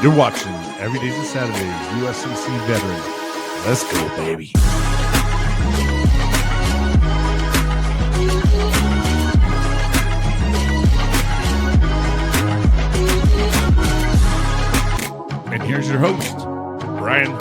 You're watching Every Days and Saturdays, USCC veteran. Let's go, baby. And here's your host, Bryan.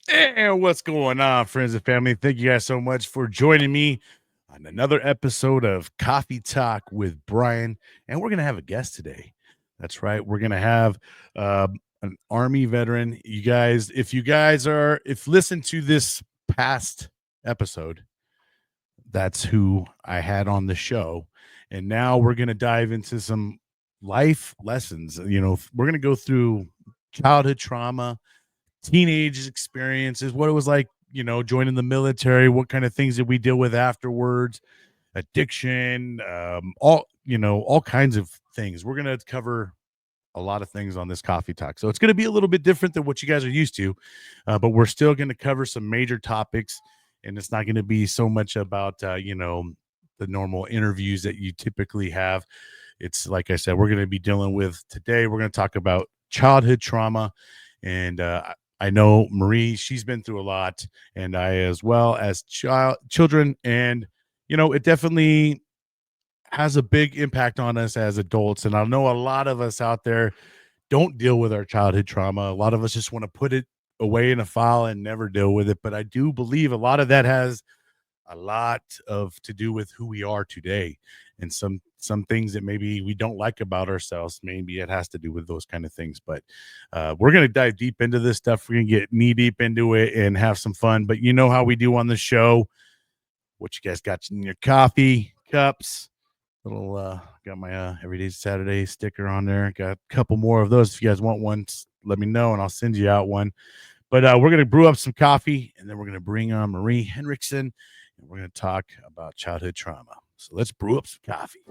And what's going on, friends and family? Thank you guys so much for joining me on another episode of Coffee Talk with Bryan. And we're going to have a guest today. That's right. We're going to have an Army veteran. If listen to this past episode, that's who I had on the show. And now we're going to dive into some life lessons. You know, we're going to go through childhood trauma, teenage experiences, what it was like, you know, joining the military, what kind of things did we deal with afterwards, addiction, all kinds of things. We're going to cover a lot of things on this coffee talk. So it's going to be a little bit different than what you guys are used to, but we're still going to cover some major topics, and it's not going to be so much about, the normal interviews that you typically have. It's like I said, we're going to be dealing with today. We're going to talk about childhood trauma, and I know Marie, she's been through a lot, and I as well as children. And, it definitely has a big impact on us as adults. And I know a lot of us out there don't deal with our childhood trauma. A lot of us just want to put it away in a file and never deal with it. But I do believe a lot of that has a lot of to do with who we are today, and some things that maybe we don't like about ourselves. Maybe it has to do with those kind of things. But we're going to dive deep into this stuff. We're going to get knee deep into it and have some fun. But you know how we do on the show. What you guys got in your coffee cups? Got my Everyday Saturday sticker on there. Got a couple more of those. If you guys want one, let me know and I'll send you out one. But we're going to brew up some coffee, and then we're going to bring on Marie Henriksen, and we're going to talk about childhood trauma. So let's brew up some coffee.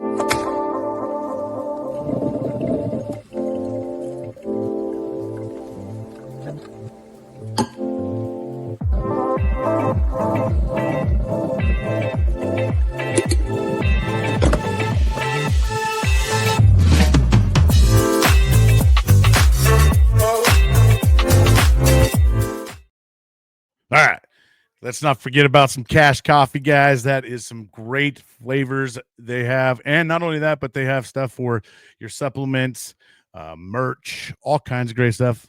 All right. Let's not forget about some Cash Coffee, guys. That is some great flavors they have. And not only that, but they have stuff for your supplements, merch, all kinds of great stuff.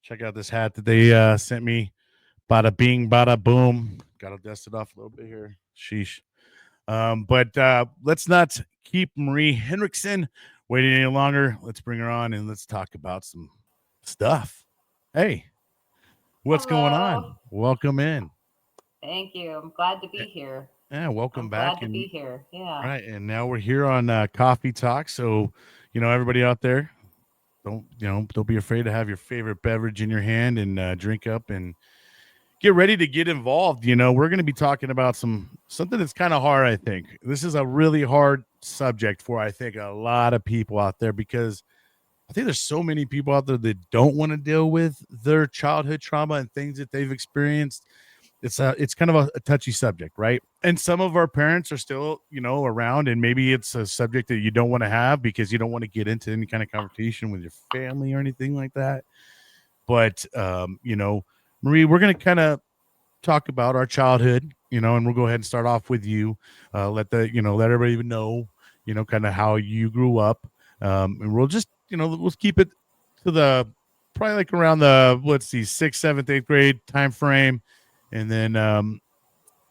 Check out this hat that they sent me. Bada bing, bada boom. Got to dust it off a little bit here. Sheesh. But let's not keep Marie Henriksen waiting any longer. Let's bring her on and let's talk about some stuff. Hey, what's going on? Welcome in. Thank you. I'm glad to be here. Yeah, welcome back. Glad to be here. Yeah. Right, and now we're here on Coffee Talk. So, everybody out there, don't be afraid to have your favorite beverage in your hand and drink up and get ready to get involved. We're going to be talking about something that's kind of hard. I think this is a really hard subject for, I think, a lot of people out there, because I think there's so many people out there that don't want to deal with their childhood trauma and things that they've experienced. It's kind of a touchy subject, right? And some of our parents are still, around, and maybe it's a subject that you don't want to have because you don't want to get into any kind of conversation with your family or anything like that. But, Marie, we're going to kind of talk about our childhood, and we'll go ahead and start off with you. Let everybody know, kind of how you grew up. And we'll just, we'll keep it to the probably like around the, 6th, 7th, 8th grade time frame. And then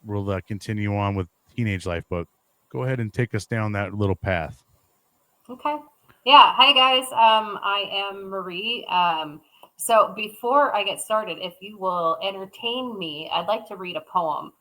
we'll continue on with teenage life. But go ahead and take us down that little path. Okay. Yeah. Hi, guys. I am Marie. So before I get started, if you will entertain me, I'd like to read a poem.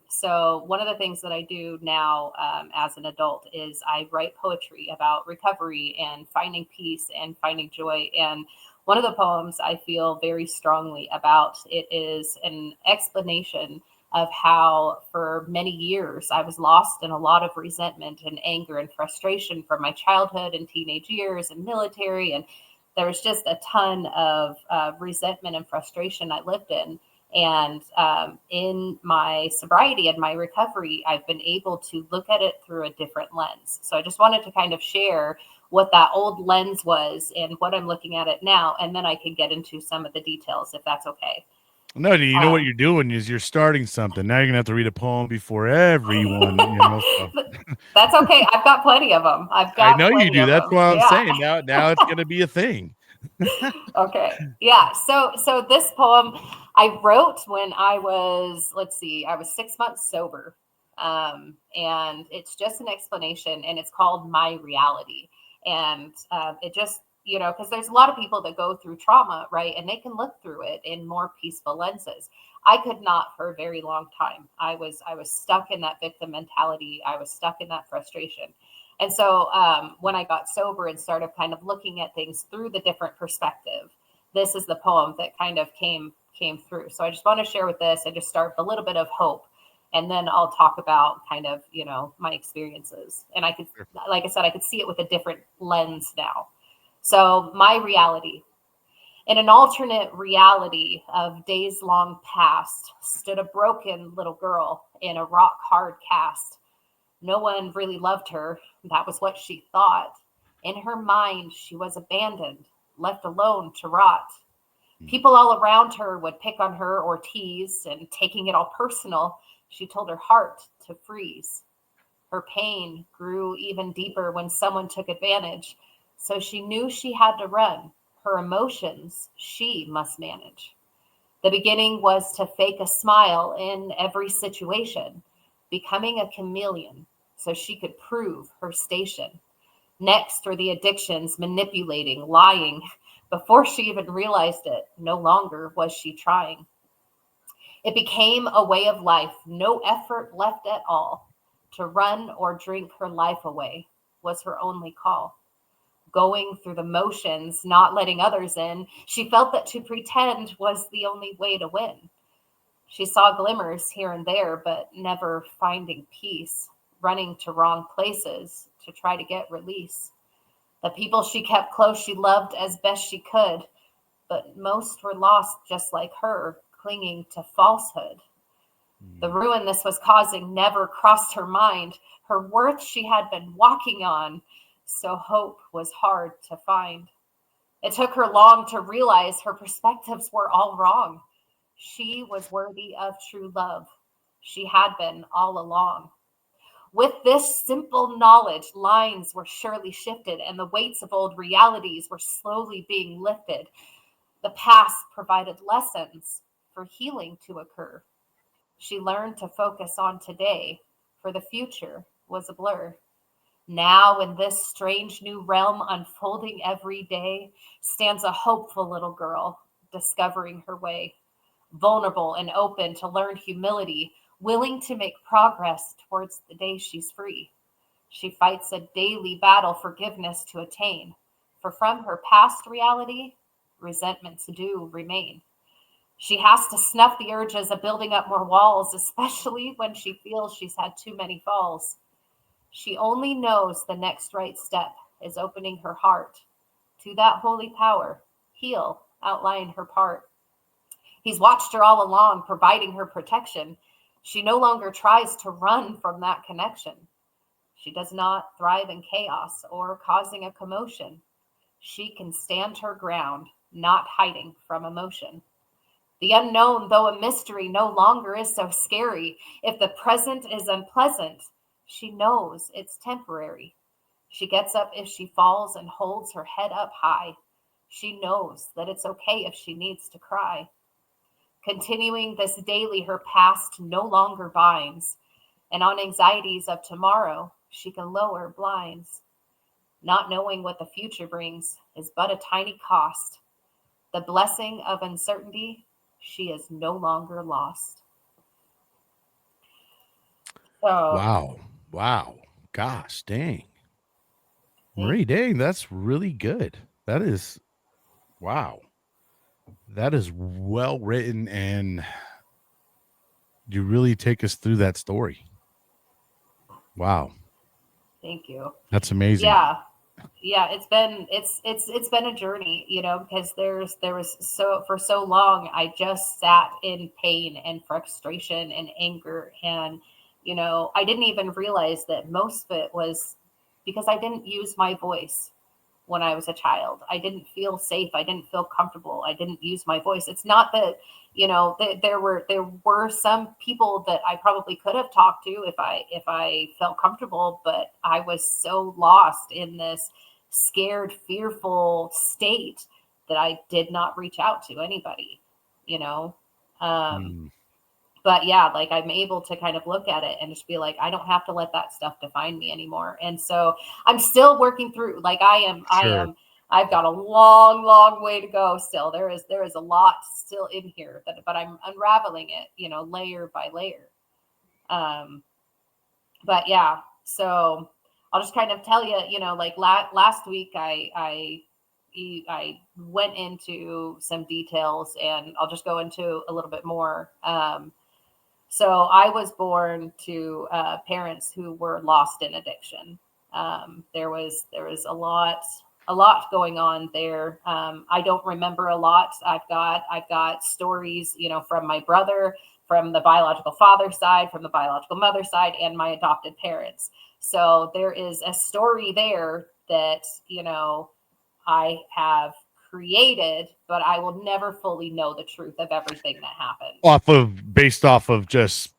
So one of the things that I do now as an adult is I write poetry about recovery and finding peace and finding joy. And one of the poems I feel very strongly about, it is an explanation of how for many years I was lost in a lot of resentment and anger and frustration from my childhood and teenage years and military. And there was just a ton of resentment and frustration I lived in. And in my sobriety and my recovery, I've been able to look at it through a different lens. So I just wanted to kind of share what that old lens was and what I'm looking at it now. And then I can get into some of the details if that's okay. No, you know what Um, you're doing is you're starting something. Now you're gonna have to read a poem before everyone, So that's okay. I've got plenty of them. I've I got know you plenty do. of That's them. why I'm Yeah. saying now it's gonna be a thing. Okay. Yeah. So this poem I wrote when I was, let's see, I was 6 months sober. And it's just an explanation, and it's called My Reality. And it just, because there's a lot of people that go through trauma, right? And they can look through it in more peaceful lenses. I could not for a very long time. I was stuck in that victim mentality. I was stuck in that frustration. And so when I got sober and started kind of looking at things through the different perspective, this is the poem that kind of came through. So I just want to share with this and just start with a little bit of hope. And then I'll talk about kind of, my experiences. And I could, like I said, I could see it with a different lens now. So my reality. In an alternate reality of days long past stood a broken little girl in a rock hard cast. No one really loved her. That was what she thought. In her mind, she was abandoned, left alone to rot. People all around her would pick on her or tease, and taking it all personal, she told her heart to freeze. Her pain grew even deeper when someone took advantage, so she knew she had to run. Her emotions she must manage. The beginning was to fake a smile in every situation, becoming a chameleon so she could prove her station. Next were the addictions, manipulating, lying. Before she even realized it, no longer was she trying. It became a way of life, no effort left at all. To run or drink her life away was her only call. Going through the motions, not letting others in, she felt that to pretend was the only way to win. She saw glimmers here and there, but never finding peace, running to wrong places to try to get release. The people she kept close, she loved as best she could, but most were lost just like her, clinging to falsehood. The ruin this was causing never crossed her mind. Her worth she had been walking on, so hope was hard to find. It took her long to realize her perspectives were all wrong. She was worthy of true love. She had been all along. With this simple knowledge, lines were surely shifted, and the weights of old realities were slowly being lifted. The past provided lessons for healing to occur. She learned to focus on today, for the future was a blur. Now, in this strange new realm unfolding every day, stands a hopeful little girl discovering her way, vulnerable and open to learn humility, willing to make progress towards the day she's free. She fights a daily battle forgiveness to attain, for from her past reality, resentments do remain. She has to snuff the urges of building up more walls, especially when she feels she's had too many falls. She only knows the next right step is opening her heart to that holy power. Heal, outline her part. He's watched her all along, providing her protection. She no longer tries to run from that connection. She does not thrive in chaos or causing a commotion. She can stand her ground, not hiding from emotion. The unknown, though a mystery, no longer is so scary. If the present is unpleasant, she knows it's temporary. She gets up if she falls and holds her head up high. She knows that it's okay if she needs to cry. Continuing this daily, her past no longer binds, and on anxieties of tomorrow, she can lower blinds. Not knowing what the future brings is but a tiny cost. The blessing of uncertainty, she is no longer lost. So, Wow. Wow. Gosh, dang. thank Marie, dang, that's really good. That is wow. That is well written, and you really take us through that story. Wow. thank you. That's amazing. Yeah. Yeah, it's been a journey, because there was so for so long I just sat in pain and frustration and anger, and I didn't even realize that most of it was because I didn't use my voice when I was a child. I didn't feel safe. I didn't feel comfortable. I didn't use my voice. It's not that, there were some people that I probably could have talked to if I felt comfortable, but I was so lost in this scared, fearful state that I did not reach out to anybody, you know. Um, Mm, but yeah, like I'm able to kind of look at it and just be like, I don't have to let that stuff define me anymore. And so I'm still working through, like sure. I've got a long, long way to go still. There is a lot still in here but I'm unraveling it, layer by layer. Um, but yeah, so I'll just kind of tell you, like last week I went into some details, and I'll just go into a little bit more. So I was born to parents who were lost in addiction. There was a lot going on there. I don't remember a lot. I've got stories, from my brother, from the biological father side, from the biological mother side, and my adopted parents. So there is a story there that I have created, but I will never fully know the truth of everything that happened. Based off of just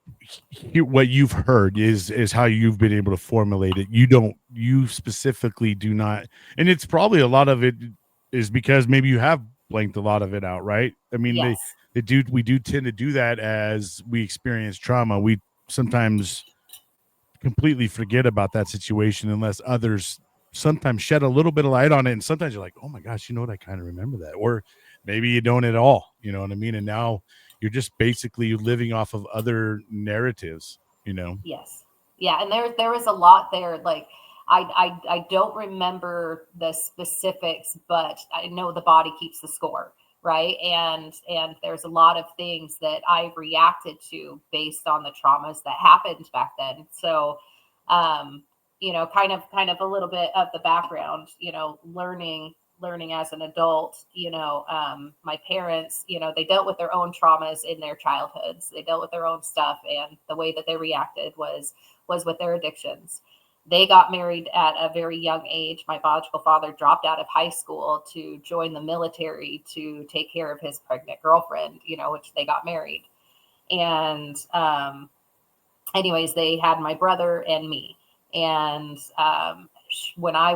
what you've heard is how you've been able to formulate it. You specifically do not, and it's probably a lot of it is because maybe you have blanked a lot of it out, right? I mean, Yes. we do tend to do that as we experience trauma. We sometimes completely forget about that situation unless others sometimes shed a little bit of light on it. And sometimes you're like, oh my gosh, you know what? I kind of remember that. Or maybe you don't at all. You know what I mean? And now you're just basically living off of other narratives, you know? Yes. Yeah, and there was a lot there. Like I don't remember the specifics, but I know the body keeps the score, right? And there's a lot of things that I reacted to based on the traumas that happened back then. So, um, kind of a little bit of the background, learning as an adult, my parents, they dealt with their own traumas in their childhoods. They dealt with their own stuff, and the way that they reacted was with their addictions. They got married at a very young age. My biological father dropped out of high school to join the military to take care of his pregnant girlfriend, which they got married. And anyways, they had my brother and me. And when I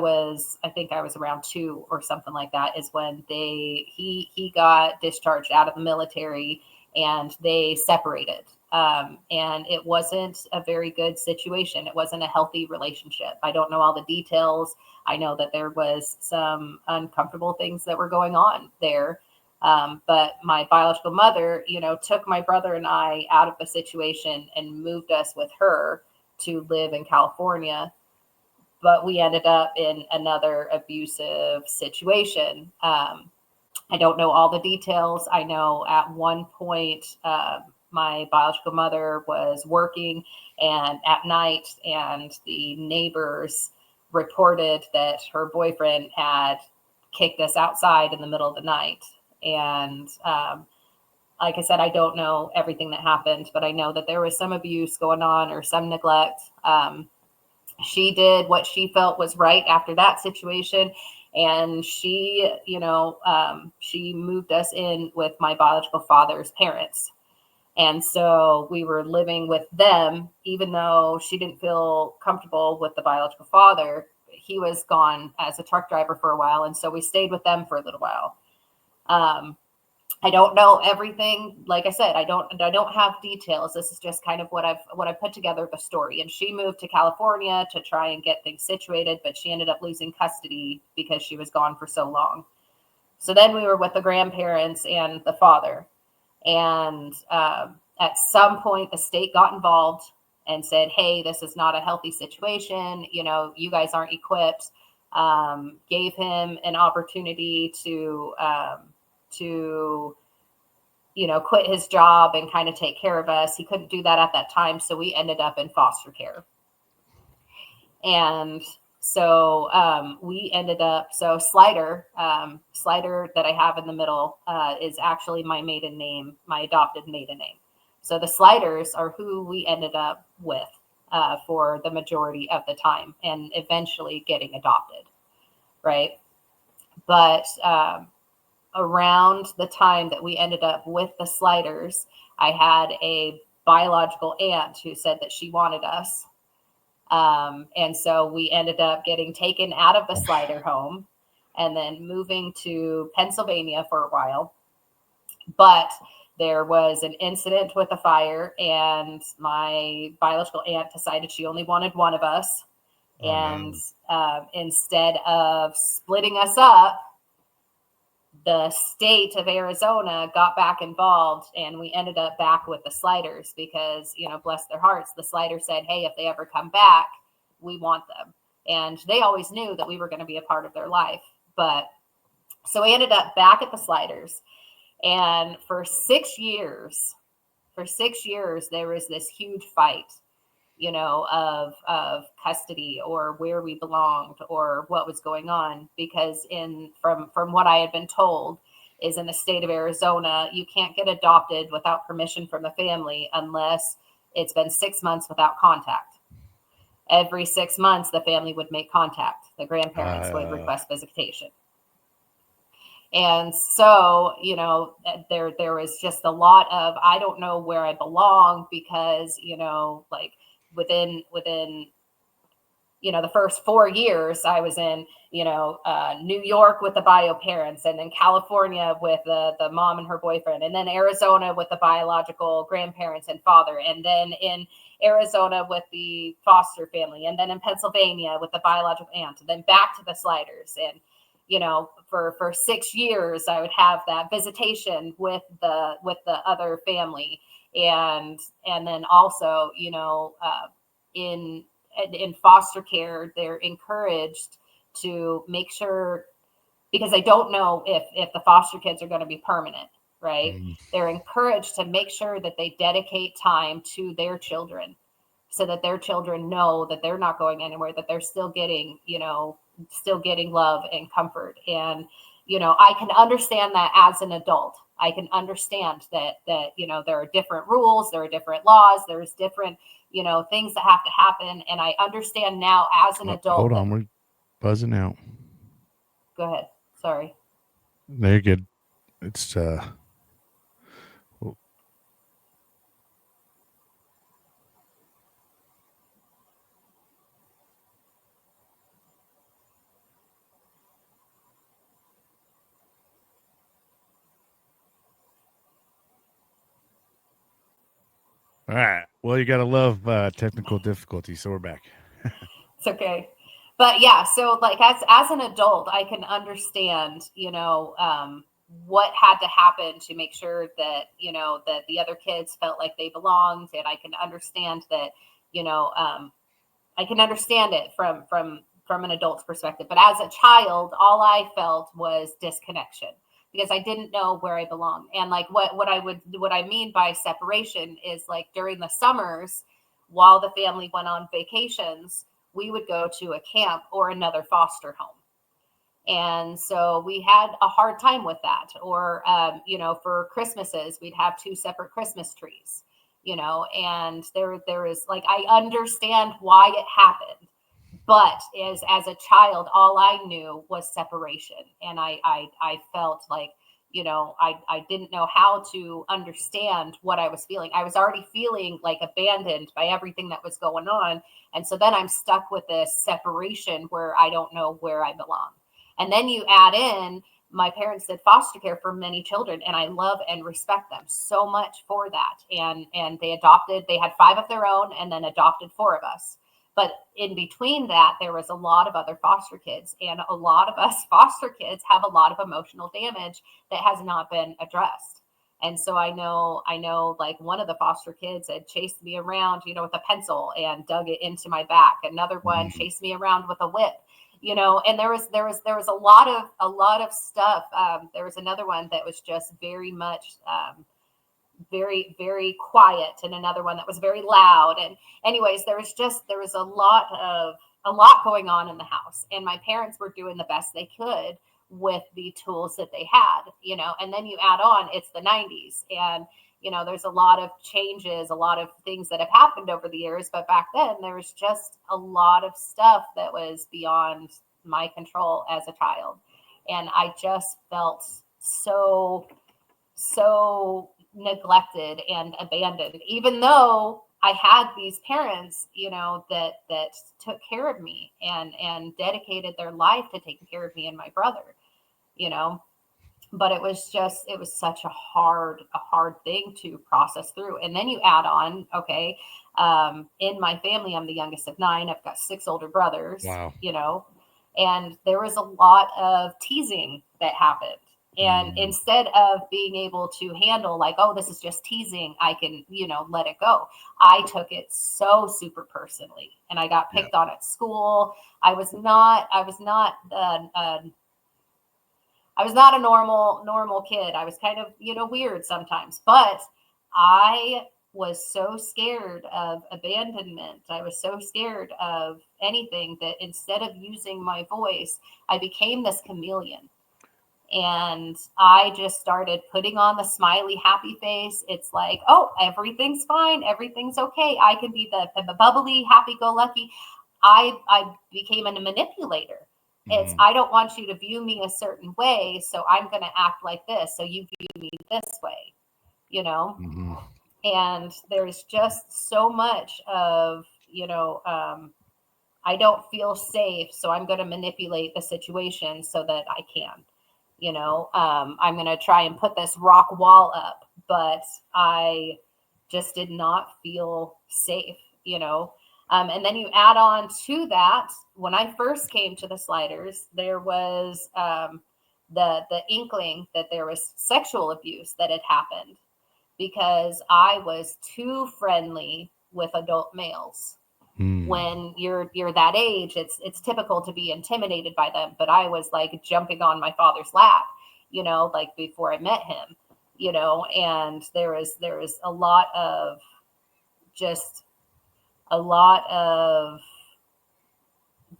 think I was around 2 or something like that, is when he got discharged out of the military, and they separated. And it wasn't a very good situation. It wasn't a healthy relationship. I don't know all the details. I know that there was some uncomfortable things that were going on there. But my biological mother, took my brother and I out of the situation and moved us with her to live in California. But we ended up in another abusive situation. I don't know all the details. I know at one point, my biological mother was working and at night, and the neighbors reported that her boyfriend had kicked us outside in the middle of the night. And like I said, I don't know everything that happened, but I know that there was some abuse going on or some neglect. She did what she felt was right after that situation, and she moved us in with my biological father's parents. And so we were living with them, even though she didn't feel comfortable with the biological father. He was gone as a truck driver for a while, and so we stayed with them for a little while. um, I don't know everything. Like I said, I don't have details. This is just kind of what I've put together the story. And she moved to California to try and get things situated, but she ended up losing custody because she was gone for so long. So then we were with the grandparents and the father. And at some point, the state got involved and said, "Hey, this is not a healthy situation. You guys aren't equipped." Gave him an opportunity to quit his job and kind of take care of us. He couldn't do that at that time, so we ended up in foster care. And So we ended up, so Slider that I have in the middle is actually my maiden name, my adopted maiden name. So the Sliders are who we ended up with for the majority of the time and eventually getting adopted, right? But around the time that we ended up with the Sliders, I had a biological aunt who said that she wanted us. And so we ended up getting taken out of the Slider home and then moving to Pennsylvania for a while. But there was an incident with a fire, and my biological aunt decided she only wanted one of us. Oh, And no. instead of splitting us up, the state of Arizona got back involved, and we ended up back with the Sliders because, bless their hearts, the Sliders said, hey, if they ever come back, we want them. And they always knew that we were going to be a part of their life. But so we ended up back at the Sliders. And for 6 years, there was this huge fight, of custody or where we belonged or what was going on. Because from what I had been told is in the state of Arizona, you can't get adopted without permission from the family unless it's been 6 months without contact. Every 6 months, the family would make contact. The grandparents would Uh, request visitation. And so, there was just a lot of, I don't know where I belong because, like within the first 4 years I was in, New York with the bio parents, and then California with the mom and her boyfriend, and then Arizona with the biological grandparents and father, and then in Arizona with the foster family, and then in Pennsylvania with the biological aunt, and then back to the Sliders. And for 6 years I would have that visitation with the other family. And then also, in foster care, they're encouraged to make sure, because I don't know if the foster kids are going to be permanent, right? mm, They're encouraged to make sure that they dedicate time to their children so that their children know that they're not going anywhere, that they're still getting love and comfort. And I can understand that as an adult. I can understand that there are different rules, there are different laws, there's different things that have to happen. And I understand now as an adult hold that, on. We're buzzing out. go ahead, sorry. They're good. It's, well, all right. Well, you got to love technical difficulty. So we're back. It's okay. But yeah, so like as an adult, I can understand, what had to happen to make sure that, that the other kids felt like they belonged. And I can understand that, you know, um, I can understand it from an adult's perspective. But as a child, all I felt was disconnection because I didn't know where I belonged. And like what I mean by separation is like during the summers, while the family went on vacations, we would go to a camp or another foster home. And so we had a hard time with that. Or, for Christmases, we'd have two separate Christmas trees, and there is like, I understand why it happened. But as a child, all I knew was separation. And I felt like, I didn't know how to understand what I was feeling. I was already feeling like abandoned by everything that was going on. And so then I'm stuck with this separation where I don't know where I belong. And then you add in, my parents did foster care for many children, and I love and respect them so much for that. And they had five of their own and then adopted four of us. But in between that, there was a lot of other foster kids, and a lot of us foster kids have a lot of emotional damage that has not been addressed. And so I know, like one of the foster kids had chased me around, with a pencil and dug it into my back. Another one Mm, chased me around with a whip, and there was a lot of stuff. There was another one that was just very much, very, very quiet, and another one that was very loud. And anyways, there was a lot of a lot going on in the house, and my parents were doing the best they could with the tools that they had, and then you add on, it's the 90s, and there's a lot of changes, a lot of things that have happened over the years, but back then there was just a lot of stuff that was beyond my control as a child, and I just felt so neglected and abandoned, even though I had these parents, that took care of me and dedicated their life to taking care of me and my brother, you know. But it was such a hard thing to process through. And then you add on, okay, in my family, I'm the youngest of nine. I've got six older brothers, Wow. and there was a lot of teasing that happened. And Mm. instead of being able to handle, like, oh, this is just teasing, I can, let it go. I took it so super personally, and I got Yeah. picked on at school. I was not a normal kid. I was kind of, weird sometimes, but I was so scared of abandonment. I was so scared of anything that instead of using my voice, I became this chameleon. And I just started putting on the smiley, happy face. It's like, oh, everything's fine. Everything's okay. I can be the bubbly, happy go lucky. I became a manipulator. It's, Mm-hmm. I don't want you to view me a certain way, so I'm going to act like this, so you view me this way, you know? Mm-hmm. And there's just so much of, I don't feel safe, so I'm going to manipulate the situation so that I can. I'm going to try and put this rock wall up, but I just did not feel safe, and then you add on to that, when I first came to the Sliders, there was the inkling that there was sexual abuse that had happened because I was too friendly with adult males. Mm. When you're that age, it's typical to be intimidated by them, but I was like jumping on my father's lap, like before I met him, and there was just a lot of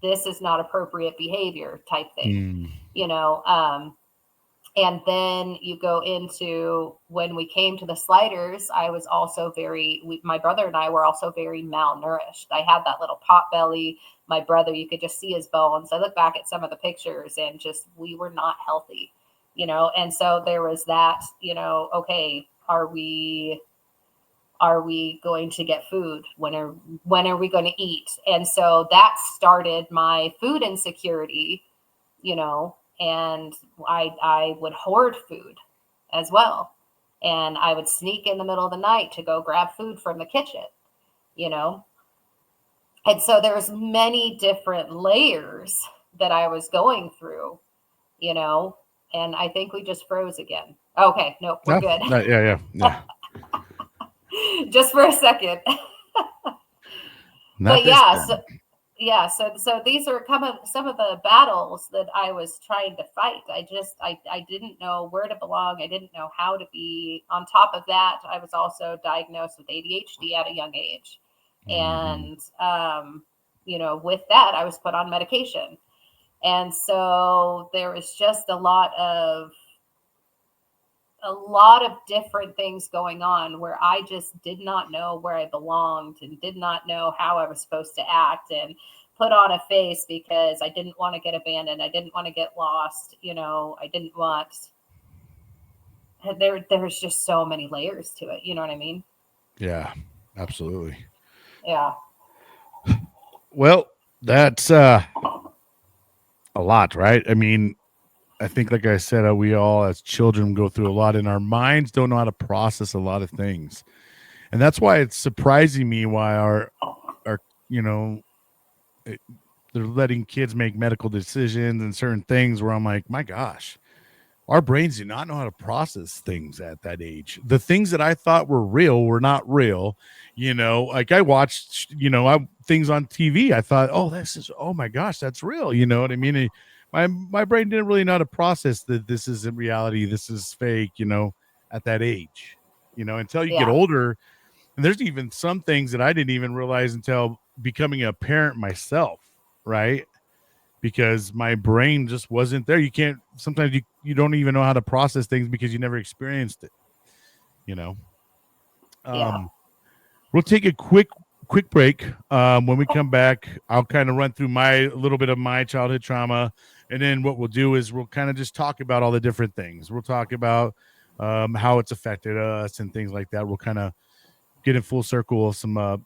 this is not appropriate behavior type thing, Mm. you know um and then you go into when we came to the Sliders, I was also my brother and I were also very malnourished. I had that little pot belly. My brother, you could just see his bones. I look back at some of the pictures and just, we were not healthy, and so there was that, okay, are we going to get food? When are we going to eat? And so that started my food insecurity, and I would hoard food as well. And I would sneak in the middle of the night to go grab food from the kitchen, you know. And so there was many different layers that I was going through, you know. And I think we just froze again. Okay, nope, we're Yeah. good. Yeah. Yeah. Just for a second. Not But this yeah, time. so these are some of the battles that I was trying to fight. I didn't know where to belong. I didn't know how to be. On top of that, I was also diagnosed with ADHD at a young age, Mm-hmm. and with that, I was put on medication, and so there was just a lot of different things going on where I just did not know where I belonged and did not know how I was supposed to act and put on a face because I didn't want to get abandoned. I didn't want to get lost. I didn't want there's just so many layers to it. You know what I mean? Yeah. Absolutely. Yeah. Well, that's a lot, right? I mean, I think, like I said, we all as children go through a lot, and our minds don't know how to process a lot of things, and that's why it's surprising me why our you know it, they're letting kids make medical decisions and certain things where I'm like, my gosh, our brains do not know how to process things at that age. The things that I thought were real were not real. Like I watched, things on TV. I thought, oh, oh my gosh, that's real. You know what I mean? My brain didn't really know how to process that this isn't reality. This is fake. At that age. Until you get Yeah. older, and there's even some things that I didn't even realize until becoming a parent myself. right? Because my brain just wasn't there. You can't, sometimes you don't even know how to process things because you never experienced it, you know. Yeah. We'll take a quick break. When we come back, I'll kind of run through a little bit of my childhood trauma, and then what we'll do is we'll kind of just talk about all the different things. We'll talk about how it's affected us and things like that. We'll kind of get in full circle of some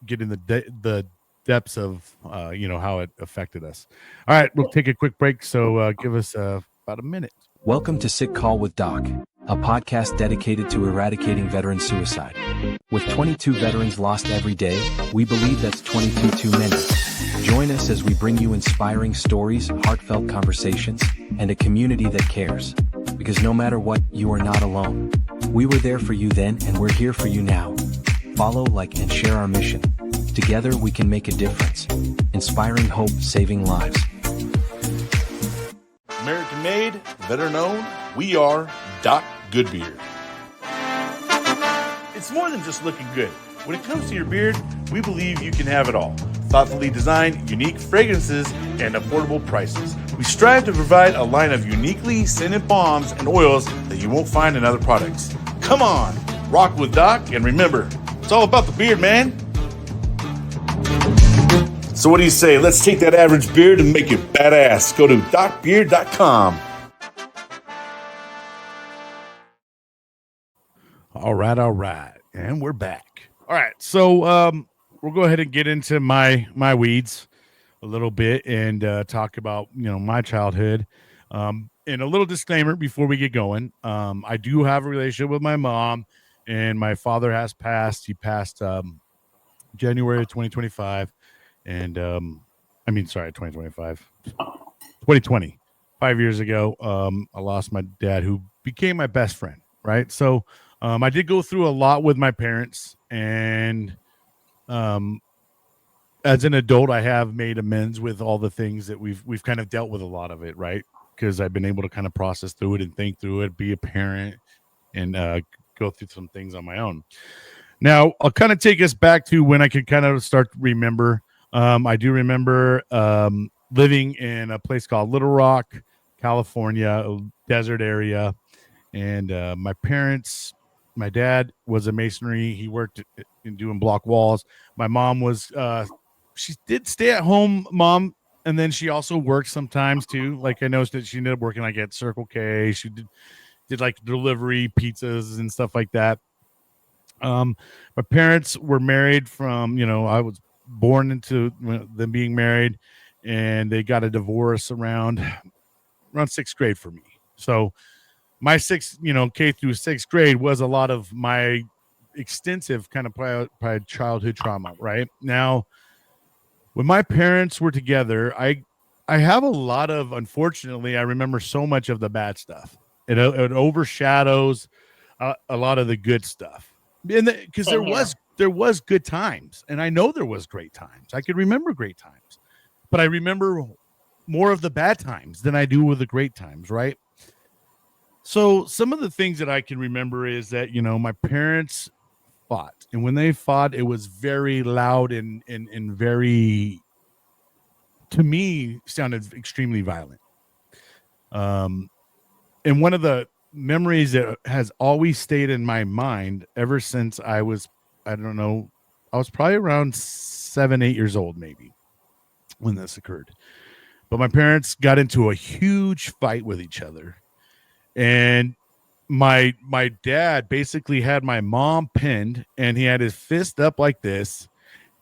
get in the depths of how it affected us. All right, we'll take a quick break. So give us about a minute. Welcome to Sick Call with Doc, a podcast dedicated to eradicating veteran suicide. With 22 veterans lost every day, we believe that's 22 too many. Join us as we bring you inspiring stories, heartfelt conversations, and a community that cares. Because no matter what, you are not alone. We were there for you then, and we're here for you now. Follow, like, and share our mission. Together, we can make a difference. Inspiring hope, saving lives. American made, veteran owned, we are Doc Goodbeard. It's more than just looking good. When it comes to your beard, we believe you can have it all. Thoughtfully designed, unique fragrances, and affordable prices. We strive to provide a line of uniquely scented balms and oils that you won't find in other products. Come on, rock with Doc, and remember, it's all about the beard, man. So what do you say? Let's take that average beard and make it badass. Go to docbeard.com. All right. And we're back. All right. So we'll go ahead and get into my weeds a little bit and talk about, my childhood. And a little disclaimer before we get going. I do have a relationship with my mom, and my father has passed. He passed January of 2025. And 2025, 2020, 5 years ago, I lost my dad, who became my best friend. Right. So I did go through a lot with my parents, and as an adult, I have made amends with all the things that we've kind of dealt with, a lot of it. Right. Because I've been able to kind of process through it and think through it, be a parent, and go through some things on my own. Now, I'll kind of take us back to when I could kind of start to remember. I do remember living in a place called Little Rock, California, a desert area. And my dad was a masonry. He worked in doing block walls. My mom was, she did stay at home mom. And then she also worked sometimes too. Like I noticed that she ended up working like at Circle K. She did like delivery pizzas and stuff like that. My parents were married from, I was born into them being married, and they got a divorce around sixth grade for me. So my K through sixth grade was a lot of my extensive kind of prior childhood trauma. Right now, when my parents were together, I have a lot of, unfortunately, I remember so much of the bad stuff. It overshadows a lot of the good stuff. Because there was good times, and I know there was great times. I could remember great times, but I remember more of the bad times than I do with the great times, right? So some of the things that I can remember is that, my parents fought, and when they fought, it was very loud and very, to me, sounded extremely violent. And one of the memories that has always stayed in my mind ever since I was probably around 7-8 years old, maybe, when this occurred. But my parents got into a huge fight with each other, and my dad basically had my mom pinned, and he had his fist up like this,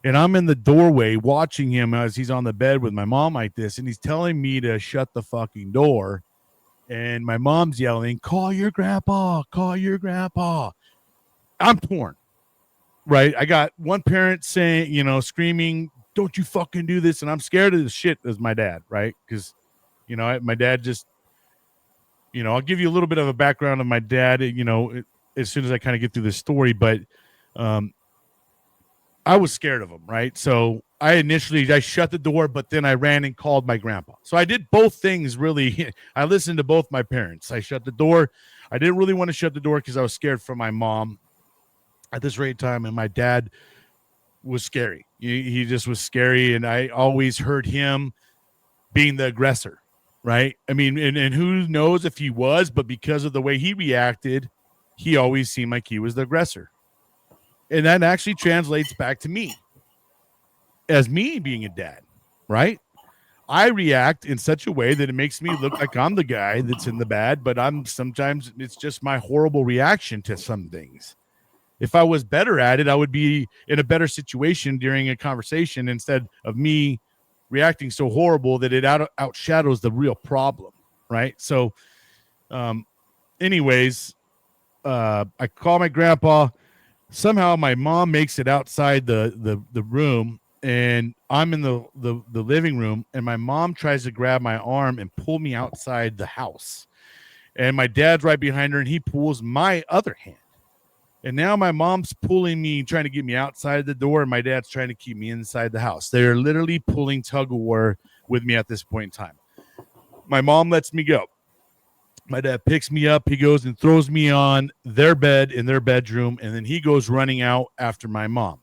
and I'm in the doorway watching him as he's on the bed with my mom like this, and he's telling me to shut the fucking door. And my mom's yelling, call your grandpa. I'm torn, right? I got one parent saying, screaming, don't you fucking do this. And I'm scared of the shit as my dad, right? Because, my dad just, I'll give you a little bit of a background of my dad, as soon as I kind of get through this story. But I was scared of him, right? So I shut the door, but then I ran and called my grandpa. So I did both things, really. I listened to both my parents. I shut the door. I didn't really want to shut the door because I was scared for my mom at this rate of time, and my dad was scary. He just was scary, and I always heard him being the aggressor, right? I mean, and who knows if he was, but because of the way he reacted, he always seemed like he was the aggressor. And that actually translates back to me as me being a dad, right? I react in such a way that it makes me look like I'm the guy that's in the bad, but sometimes it's just my horrible reaction to some things. If I was better at it, I would be in a better situation during a conversation instead of me reacting so horrible that it outshadows the real problem, right? So, um, anyways, I call my grandpa. Somehow my mom makes it outside the room, and I'm in the living room, and my mom tries to grab my arm and pull me outside the house. And my dad's right behind her, and he pulls my other hand. And now my mom's pulling me, trying to get me outside the door, and my dad's trying to keep me inside the house. They're literally pulling tug of war with me at this point in time. My mom lets me go. My dad picks me up. He goes and throws me on their bed in their bedroom, and then he goes running out after my mom.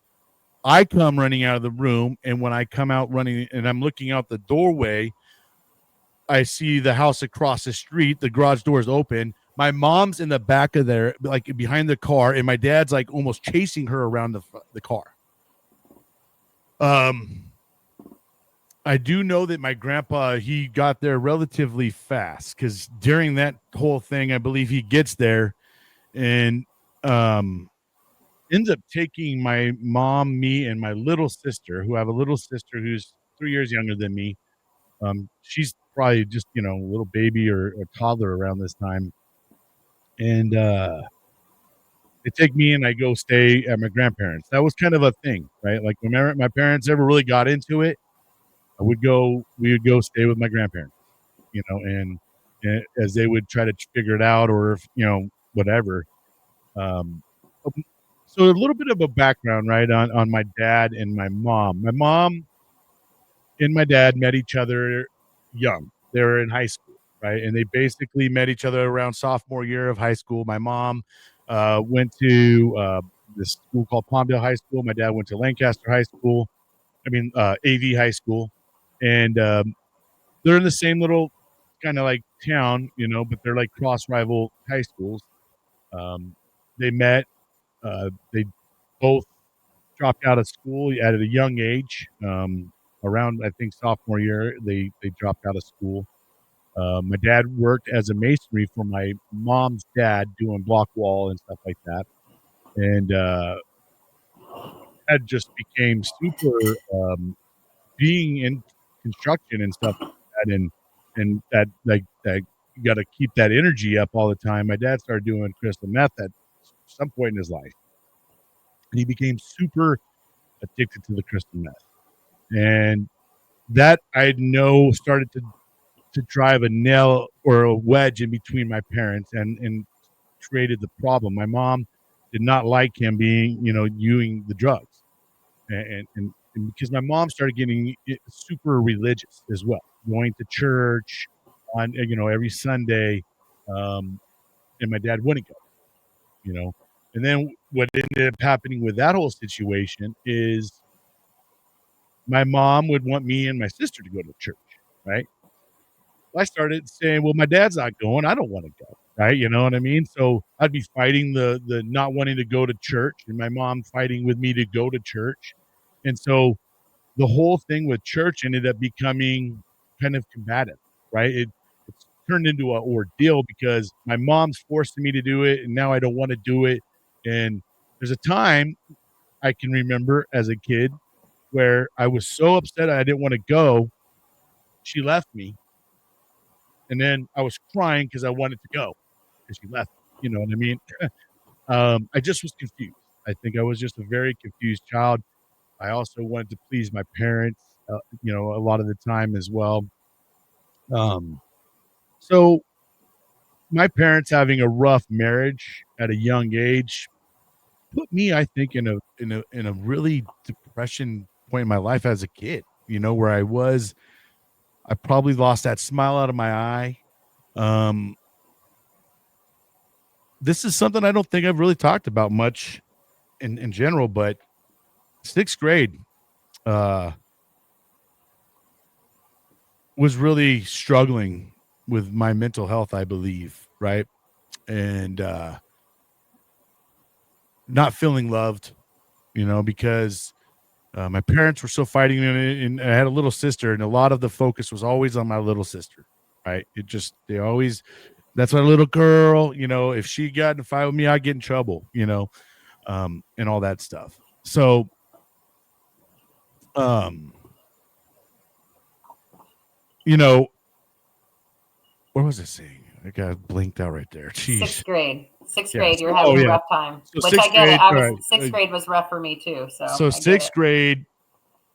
I come running out of the room, and when I come out running and I'm looking out the doorway, I see the house across the street. The garage door is open. My mom's in the back of there, like behind the car, and my dad's like almost chasing her around the car. I do know that my grandpa, he got there relatively fast, because during that whole thing, I believe he gets there and ends up taking my mom, me, and my little sister, who I have a little sister who's 3 years younger than me. She's probably just, a little baby or a toddler around this time. And they take me and I go stay at my grandparents. That was kind of a thing, right? Like whenever my parents ever really got into it, we would go stay with my grandparents, and as they would try to figure it out, or if, whatever. Um, so a little bit of a background, right, on my dad and my mom. My mom and my dad met each other young. They were in high school, right? And they basically met each other around sophomore year of high school. My mom went to this school called Palmdale High School. My dad went to Lancaster High School. AV High School. And they're in the same little kind of like town, but they're like cross rival high schools. They met. They both dropped out of school at a young age. Around, I think, sophomore year, they dropped out of school. My dad worked as a masonry for my mom's dad, doing block wall and stuff like that. And that just became super, being in construction and stuff like that, and that, like, that you got to keep that energy up all the time. My dad started doing crystal meth at some point in his life, and he became super addicted to the crystal meth. And that, I know, started to drive a nail or a wedge in between my parents, and created the problem. My mom did not like him being, using the drugs, and because my mom started getting super religious as well, going to church on, every Sunday, and my dad wouldn't go, and then what ended up happening with that whole situation is my mom would want me and my sister to go to church, right? I started saying, well, my dad's not going. I don't want to go. Right. You know what I mean? So I'd be fighting the not wanting to go to church, and my mom fighting with me to go to church. And so the whole thing with church ended up becoming kind of combative, right? It's turned into an ordeal because my mom's forcing me to do it, and now I don't want to do it. And there's a time I can remember as a kid where I was so upset I didn't want to go. She left me. And then I was crying because I wanted to go, because she left. You know what I mean? I just was confused. I think I was just a very confused child. I also wanted to please my parents, a lot of the time as well. So my parents having a rough marriage at a young age put me, I think, in a really depression point in my life as a kid. Where I probably lost that smile out of my eye. This is something I don't think I've really talked about much in general, but 6th grade, uh, was really struggling with my mental health, I believe, right? And not feeling loved, because my parents were still fighting, and I had a little sister, and a lot of the focus was always on my little sister, right? They always, that's my little girl, if she got in a fight with me, I'd get in trouble, and all that stuff. So, um, you know, what was I saying? I got blinked out right there. Sixth Jeez. grade. Sixth Yeah. grade, you're Oh, having a yeah. rough time. So Which I sixth get it. grade. I All was right. sixth grade was rough for me too. So So I get sixth it. grade,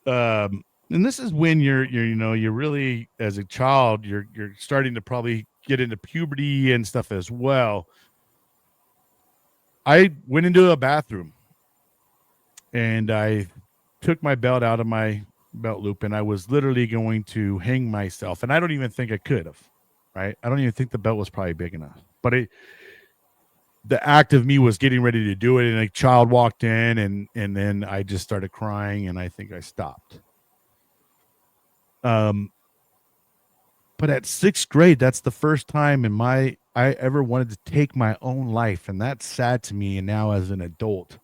and this is when you're really, as a child, you're starting to probably get into puberty and stuff as well. I went into a bathroom and I took my belt out of my belt loop, and I was literally going to hang myself, and I don't even think I could have, right? I don't even think the belt was probably big enough, but the act of me was getting ready to do it, and a child walked in, and then I just started crying, and I think I stopped. Um, but at sixth grade, that's the first time I ever wanted to take my own life, and that's sad to me. And now as an adult,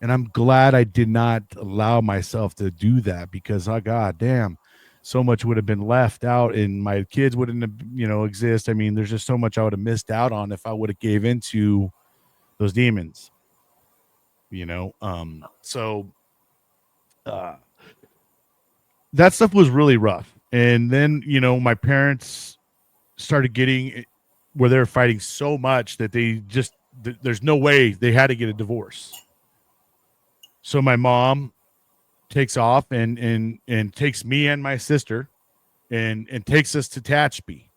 and I'm glad I did not allow myself to do that, because oh god damn, so much would have been left out, and my kids wouldn't have, exist. I mean, there's just so much I would have missed out on if I would have gave into those demons. So uh that stuff was really rough. And then, my parents started getting where they're fighting so much that they just there's no way, they had to get a divorce. So my mom takes off and takes me and my sister and takes us to Tatchby,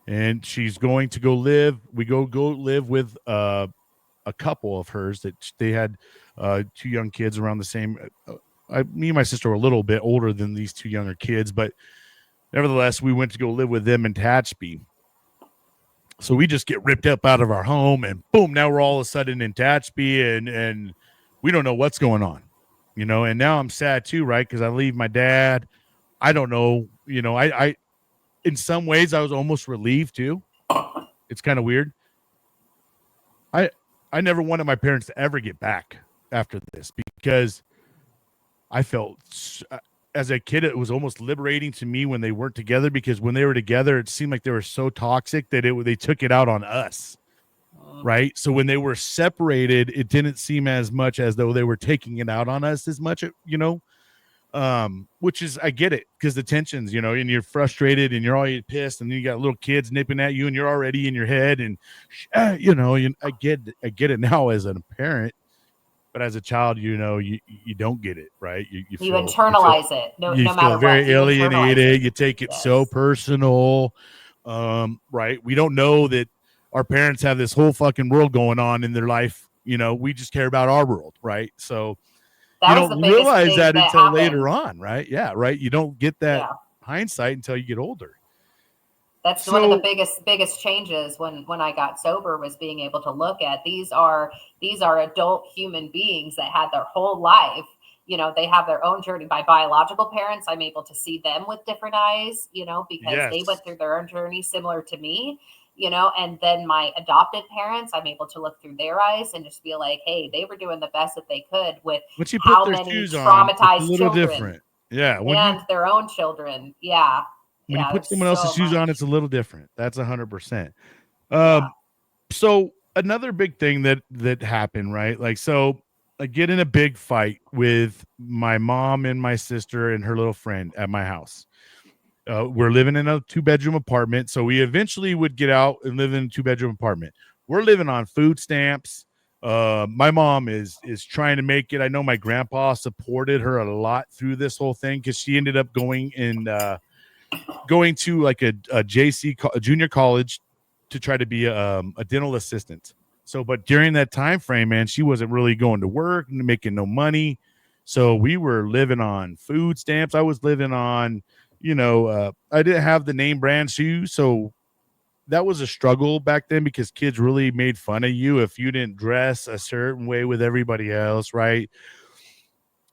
and she's going to go live. We go live with a couple of hers that they had two young kids around the same. Me and my sister were a little bit older than these two younger kids, but nevertheless, we went to go live with them in Tatchby. So we just get ripped up out of our home, and boom, now we're all of a sudden in Tatchby, and we don't know what's going on, And now I'm sad too, right? Because I leave my dad. I don't know, I in some ways I was almost relieved too. It's kind of weird. I I never wanted my parents to ever get back after this, because I felt as a kid, it was almost liberating to me when they weren't together, because when they were together, it seemed like they were so toxic that they took it out on us. Right. So when they were separated, it didn't seem as much as though they were taking it out on us as much, which is, I get it, because the tensions, and you're frustrated and you're already pissed, and then you got little kids nipping at you and you're already in your head, and I get it now as a parent. But as a child, you don't get it, right? You internalize it. No feel matter very what, you alienated. You take it so Yes. personal, right? We don't know that our parents have this whole fucking world going on in their life. We just care about our world, right? So you That was the don't biggest realize thing that that until happened. later on, right? Yeah, right. You don't get that Yeah. hindsight until you get older. That's one of the biggest changes when I got sober, was being able to look at these are adult human beings that had their whole life. They have their own journey. My biological parents, I'm able to see them with different eyes, because they Yes. went through their own journey similar to me, and then my adopted parents, I'm able to look through their eyes and just be like, hey, they were doing the best that they could with Once you put how their many shoes on, it's a traumatized little children different. Yeah. and their own children. Yeah. When you Yeah. put There's someone else's so shoes on, much. it's a little different. That's 100%. Yeah. So another big thing that happened, right? Like, so I get in a big fight with my mom and my sister and her little friend at my house. We're living in a 2-bedroom apartment, so we eventually would get out and live in a 2-bedroom apartment. We're living on food stamps. My mom is trying to make it. I know my grandpa supported her a lot through this whole thing, because she ended up going to like a JC, a junior college, to try to be a dental assistant. So, but during that time frame, man, she wasn't really going to work and making no money. So we were living on food stamps. I was living on, I didn't have the name brand shoes. So that was a struggle back then, because kids really made fun of you if you didn't dress a certain way with everybody else. Right.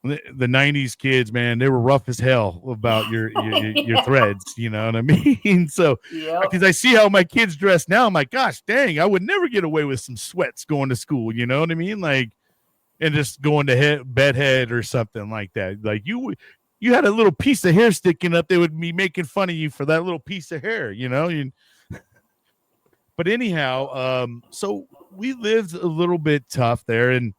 the 90s kids, man, they were rough as hell about your Yeah. threads, you know what I mean? So Yep. because I see how my kids dress now, I'm like, gosh dang, I would never get away with some sweats going to school, you know what I mean? Like, and just going to bedhead or something like that. Like you had a little piece of hair sticking up, they would be making fun of you for that little piece of hair, you know? But anyhow, so we lived a little bit tough there. And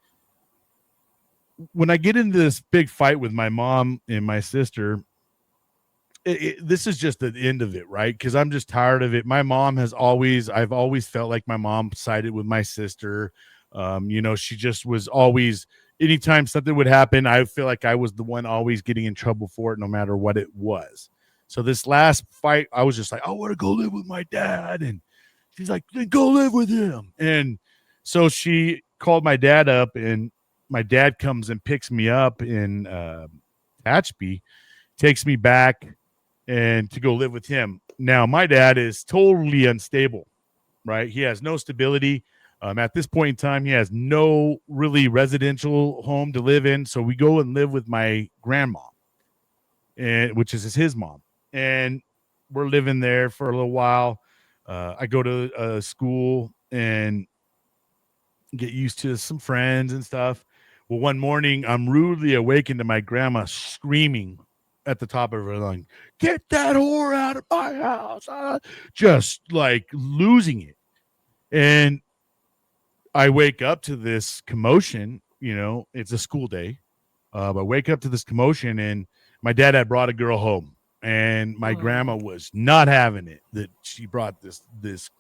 when I get into this big fight with my mom and my sister, this is just the end of it, right? Because I'm just tired of it. I've always felt like my mom sided with my sister. She just was always, anytime something would happen, I feel like I was the one always getting in trouble for it, no matter what it was. So this last fight, I was just like, I want to go live with my dad. And she's like, then go live with him. And so she called my dad up, and my dad comes and picks me up in Hatchby, takes me back and to go live with him. Now, my dad is totally unstable, right? He has no stability. At this point in time, he has no really residential home to live in. So we go and live with my grandma, which is his mom. And we're living there for a little while. I go to school and get used to some friends and stuff. Well, one morning, I'm rudely awakened to my grandma screaming at the top of her lungs, "Get that whore out of my house!" Just like losing it. And I wake up to this commotion. It's a school day. But I wake up to this commotion, and my dad had brought a girl home, and my grandma was not having it that she brought this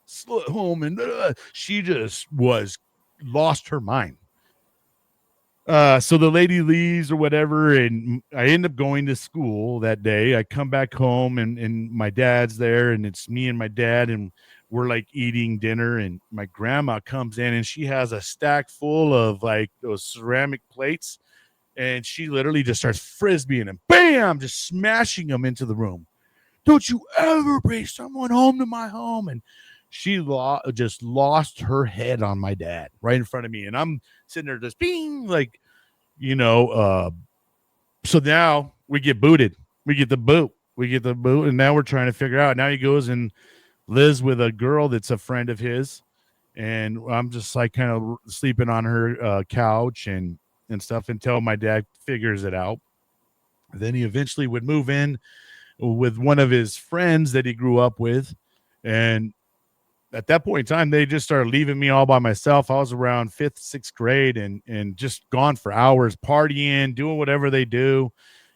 slut home, and she just lost her mind. So the lady leaves or whatever, and I end up going to school that day. I come back home, and my dad's there, and it's me and my dad, and we're like eating dinner, and my grandma comes in, and she has a stack full of like those ceramic plates, and she literally just starts frisbeeing and bam, just smashing them into the room. Don't you ever bring someone home to my home? And she just lost her head on my dad right in front of me. And I'm sitting there just being like, so now we get booted. We get the boot. And now we're trying to figure out. Now he goes and lives with a girl that's a friend of his. And I'm just like kind of sleeping on her couch and stuff until my dad figures it out. Then he eventually would move in with one of his friends that he grew up with. And at that point in time, they just started leaving me all by myself. I was around 5th, 6th grade and just gone for hours, partying, doing whatever they do.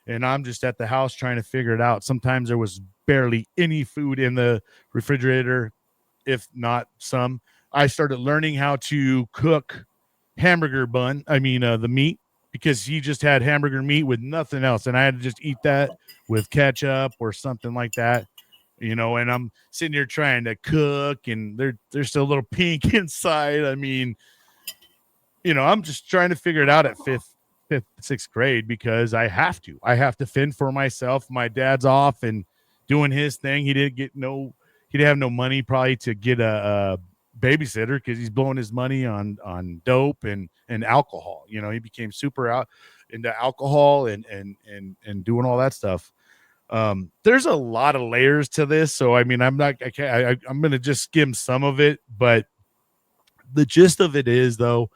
And I'm just at the house trying to figure it out. Sometimes there was barely any food in the refrigerator, if not some. I started learning how to cook the meat, because he just had hamburger meat with nothing else. And I had to just eat that with ketchup or something like that. And I'm sitting here trying to cook, and they're still a little pink inside. I'm just trying to figure it out at 5th, 6th grade, because I have to fend for myself. My dad's off and doing his thing. He didn't have no money probably to get a babysitter, because he's blowing his money on dope and alcohol. He became super out into alcohol and doing all that stuff. There's a lot of layers to this, so I'm going to just skim some of it, but the gist of it is, though,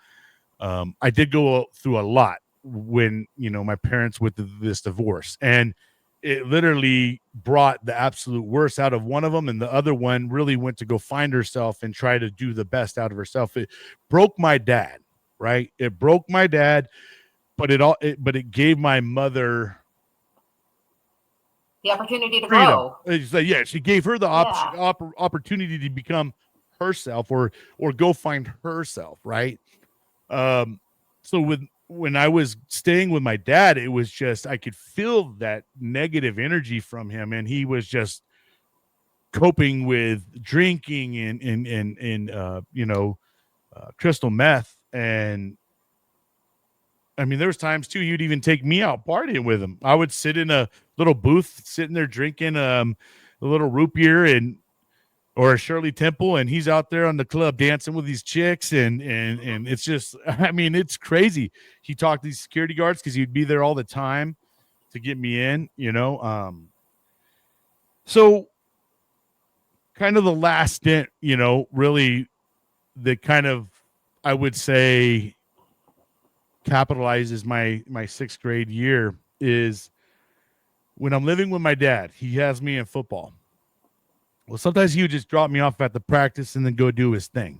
I did go through a lot when my parents went through this divorce, and it literally brought the absolute worst out of one of them, and the other one really went to go find herself and try to do the best out of herself. It broke my dad, right? It broke my dad, but it gave my mother the opportunity to freedom. grow. Yeah, she gave her the opportunity to become herself or go find herself, right? So when I was staying with my dad, it was just, I could feel that negative energy from him, and he was just coping with drinking and crystal meth. And there was times too, he'd even take me out partying with him. I would sit in a little booth, sitting there drinking a little root beer, and or a Shirley Temple, and he's out there on the club dancing with these chicks, and it's just, I mean, it's crazy. He talked to these security guards because he'd be there all the time to get me in, you know. So kind of the last stint, you know, really the kind of, I would say, capitalizes my sixth grade year is when I'm living with my dad. He has me in football. Well, sometimes he would just drop me off at the practice and then go do his thing.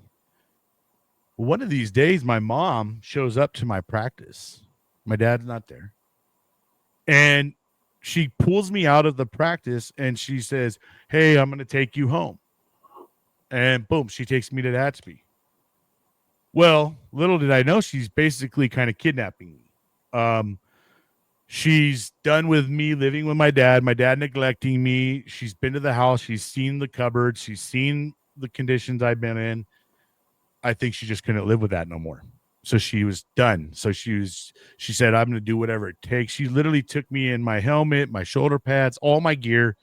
Well, one of these days, my mom shows up to my practice. My dad's not there. And she pulls me out of the practice and she says, "Hey, I'm going to take you home." And boom, she takes me to Datsby. Well, little did I know she's basically kind of kidnapping me. Um, she's done with me living with my dad neglecting me. She's been to the house. She's seen the cupboard. She's seen the conditions I've been in. I think she just couldn't live with that no more. So she was done. So she said, "I'm going to do whatever it takes." She literally took me in my helmet, my shoulder pads, all my gear.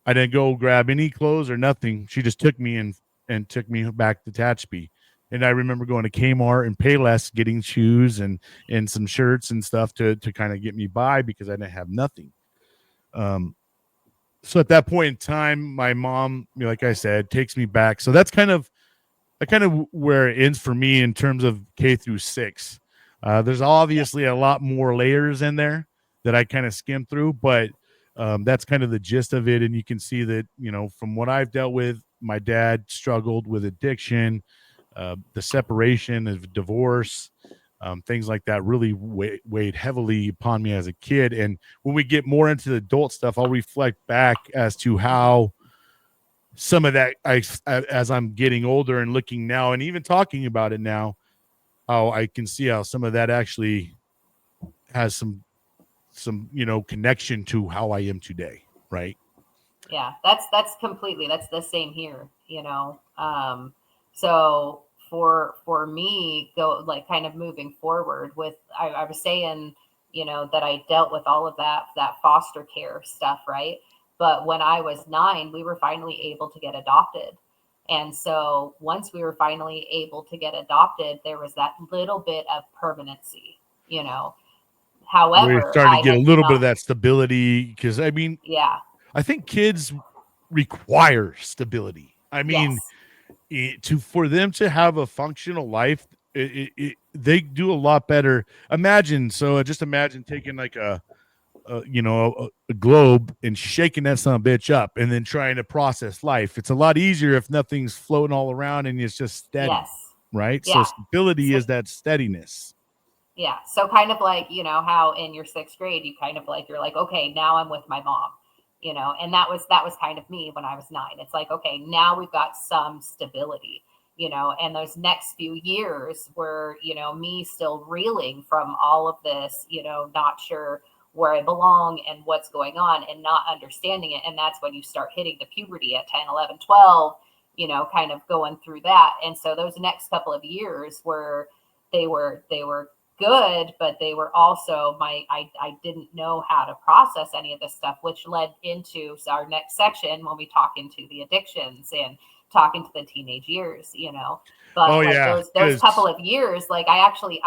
I didn't go grab any clothes or nothing. She just took me and took me back to Tatchby. And I remember going to Kmart and Payless, getting shoes and some shirts and stuff to kind of get me by because I didn't have nothing. So at that point in time, my mom, like I said, takes me back. So that's kind of where it ends for me in terms of K through 6. There's obviously a lot more layers in there that I kind of skimmed through, but that's kind of the gist of it. And you can see that, from what I've dealt with, my dad struggled with addiction, the separation of divorce, things like that really weighed heavily upon me as a kid. And when we get more into the adult stuff, I'll reflect back as to how some of that, as I'm getting older and looking now and even talking about it now, how I can see how some of that actually has some connection to how I am today, right? Yeah, that's the same here, so for me, go like kind of moving forward with, I was saying, that I dealt with all of that foster care stuff, right? But when I was 9, we were finally able to get adopted. And so once we were finally able to get adopted, there was that little bit of permanency, you know. We're However, starting I to get a had little bit not, of that stability because, I mean, yeah, I think kids require stability. I mean, yes, for them to have a functional life, they do a lot better. Just imagine taking like a globe and shaking that son of a bitch up and then trying to process life. It's a lot easier if nothing's floating all around and it's just steady, yes, right? So yeah. stability So is that steadiness. yeah. So kind of like, how in your 6th grade, you kind of like, you're like, okay, now I'm with my mom, and that was kind of me when I was 9. It's like, okay, now we've got some stability, and those next few years were, me still reeling from all of this, not sure where I belong and what's going on and not understanding it. And that's when you start hitting the puberty at 10, 11, 12, kind of going through that. And so those next couple of years were, they were good, but they were also I didn't know how to process any of this stuff, which led into our next section when we talk into the addictions and talk into the teenage years, Oh but like yeah, those couple because of years, like I actually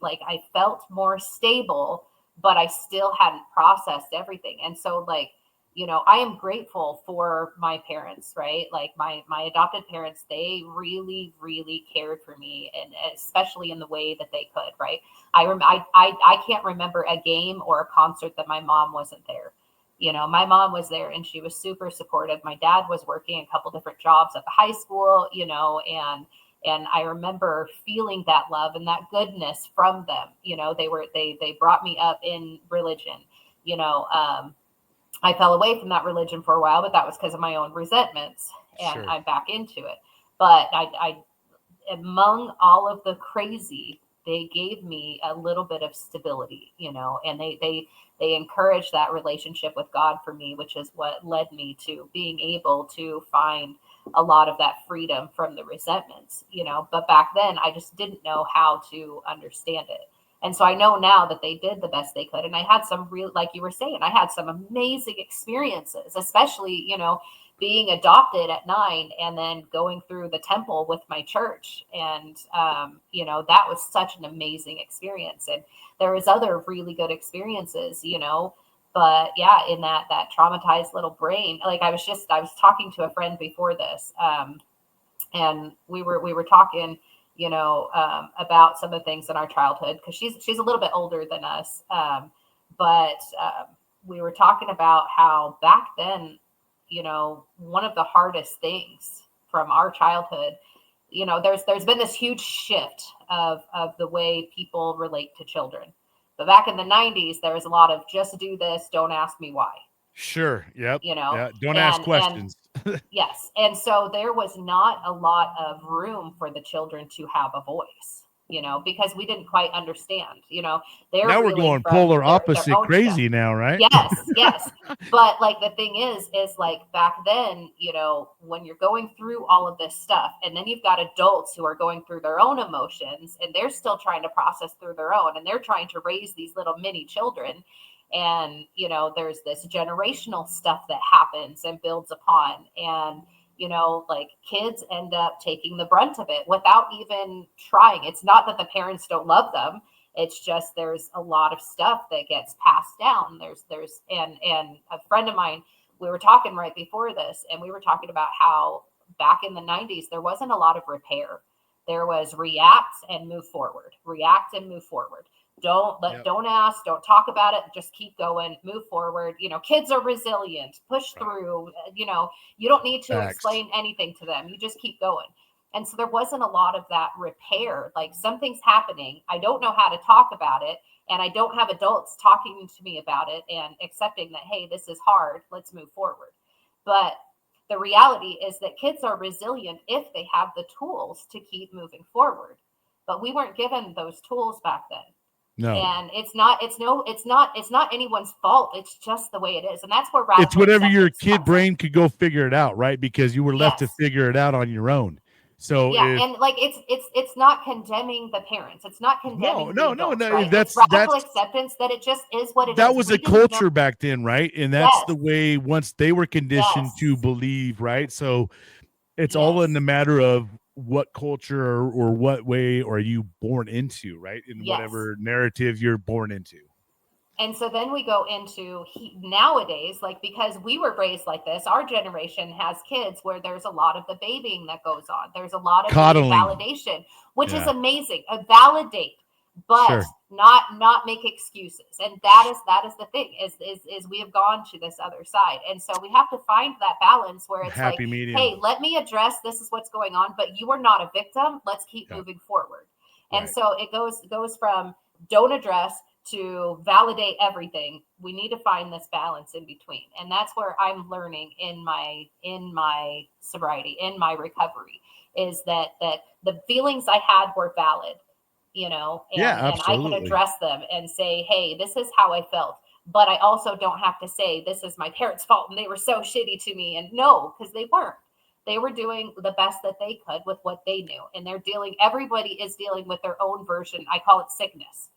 like I felt more stable, but I still hadn't processed everything. And so like, I am grateful for my parents, right? Like my adopted parents, they really, really cared for me, and especially in the way that they could, right? I can't remember a game or a concert that my mom wasn't there. My mom was there and she was super supportive. My dad was working a couple different jobs at the high school, and I remember feeling that love and that goodness from them. They brought me up in religion. I fell away from that religion for a while, but that was because of my own resentments, and sure. I'm back into it. But I among all of the crazy, they gave me a little bit of stability, and they encouraged that relationship with God for me, which is what led me to being able to find a lot of that freedom from the resentments, But back then, I just didn't know how to understand it. And so I know now that they did the best they could. And I had some real, like you were saying, I had some amazing experiences, especially, you know, being adopted at 9 and then going through the temple with my church. And, you know, that was such an amazing experience. And there was other really good experiences, you know, but yeah, in that traumatized little brain, like I was talking to a friend before this, and we were talking, you know, about some of the things in our childhood, because she's a little bit older than us, but we were talking about how back then, you know, one of the hardest things from our childhood, you know, there's been this huge shift of the way people relate to children. But back in the 90s, there was a lot of just do this, don't ask me why. Sure. Yep. You know, yeah. Don't ask questions. Yes. And so there was not a lot of room for the children to have a voice, you know, because we didn't quite understand, you know, Now we're going polar opposite crazy stuff. now, right? Yes. But like the thing is like back then, you know, when you're going through all of this stuff, and then you've got adults who are going through their own emotions, and they're still trying to process through their own, and they're trying to raise these little mini children. And, you know, there's this generational stuff that happens and builds upon. And, you know, like kids end up taking the brunt of it without even trying. It's not that the parents don't love them. It's just there's a lot of stuff that gets passed down. And a friend of mine, we were talking right before this, and we were talking about how back in the 90s, there wasn't a lot of repair. There was react and move forward, react and move forward. Don't ask, don't talk about it, just keep going, move forward. You know, kids are resilient, push through, you know, you don't need to explain anything to them. You just keep going. And so there wasn't a lot of that repair. Like something's happening, I don't know how to talk about it, and I don't have adults talking to me about it and accepting that, hey, this is hard, let's move forward. But the reality is that kids are resilient if they have the tools to keep moving forward. But we weren't given those tools back then. No. And it's not anyone's fault. It's just the way it is. And that's where it's whatever your kid brain could go figure it out, right? Because you were left to figure it out on your own. So and like it's not condemning the parents. It's not condemning the adults, right? That's radical acceptance that it just is what it is. That was a culture back then, right? And that's the way once they were conditioned to believe, right? So it's all in the matter of what culture or what way are you born into, right? In whatever narrative you're born into. And so then we go into nowadays, like, because we were raised like this, our generation has kids where there's a lot of the babying that goes on. There's a lot of validation, which is amazing. Validate, but not make excuses. And that is the thing is we have gone to this other side. And so we have to find that balance where it's happy like, medium. Hey, let me address, this is what's going on, but you are not a victim. Let's keep moving forward. And so it goes from don't address to validate everything. We need to find this balance in between. And that's where I'm learning in my sobriety, in my recovery, is that the feelings I had were valid, you know, and I can address them and say, hey, this is how I felt. But I also don't have to say this is my parents' fault and they were so shitty to me. And no, because they weren't. They were doing the best that they could with what they knew. And everybody is dealing with their own version. I call it sickness.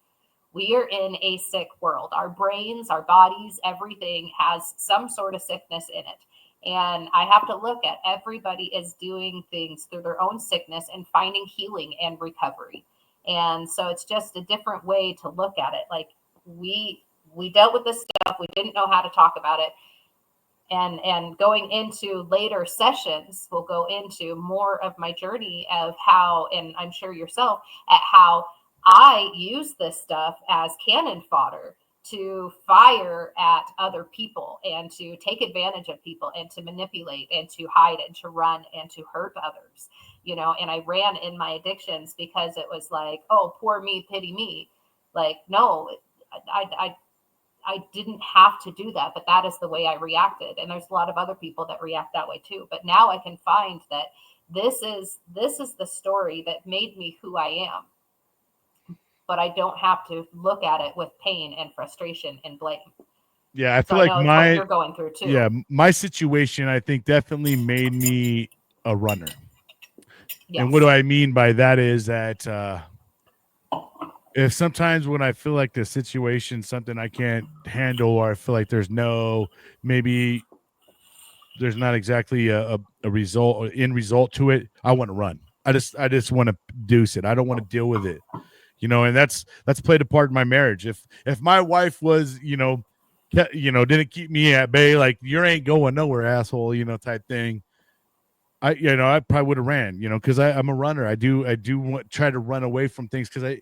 We are in a sick world. Our brains, our bodies, everything has some sort of sickness in it. And I have to look at everybody is doing things through their own sickness and finding healing and recovery. And so it's just a different way to look at it. Like we dealt with this stuff. We didn't know how to talk about it. And going into later sessions, we'll go into more of my journey of how, and I'm sure yourself, at how I use this stuff as cannon fodder to fire at other people and to take advantage of people and to manipulate and to hide and to run and to hurt others, you know. And I ran in my addictions because it was like, oh, poor me, pity me. Like, no, I didn't have to do that, but that is the way I reacted. And there's a lot of other people that react that way too. But now I can find that this is the story that made me who I am. But I don't have to look at it with pain and frustration and blame. Yeah, I feel like you're going through too. Yeah, my situation, I think, definitely made me a runner. Yes. And what do I mean by that is that if sometimes when I feel like the situation something I can't handle, or I feel like maybe there's not exactly a result or end result to it, I want to run. I just want to deuce it. I don't want to deal with it. And that's played a part in my marriage. If my wife was, didn't keep me at bay, like you ain't going nowhere, asshole, type thing. I probably would have ran, because I'm a runner. I do try to run away from things because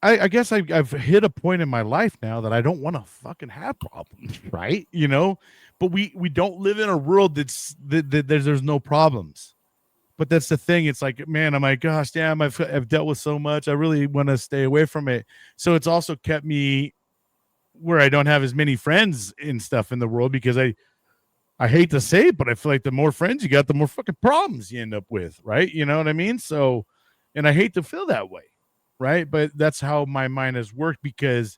I guess I've hit a point in my life now that I don't want to fucking have problems, right? But we don't live in a world that there's no problems. But that's the thing. It's like, man, I'm like, gosh, damn, I've dealt with so much. I really want to stay away from it. So it's also kept me where I don't have as many friends and stuff in the world because I hate to say it, but I feel like the more friends you got, the more fucking problems you end up with, right? You know what I mean? So, and I hate to feel that way, right? But that's how my mind has worked because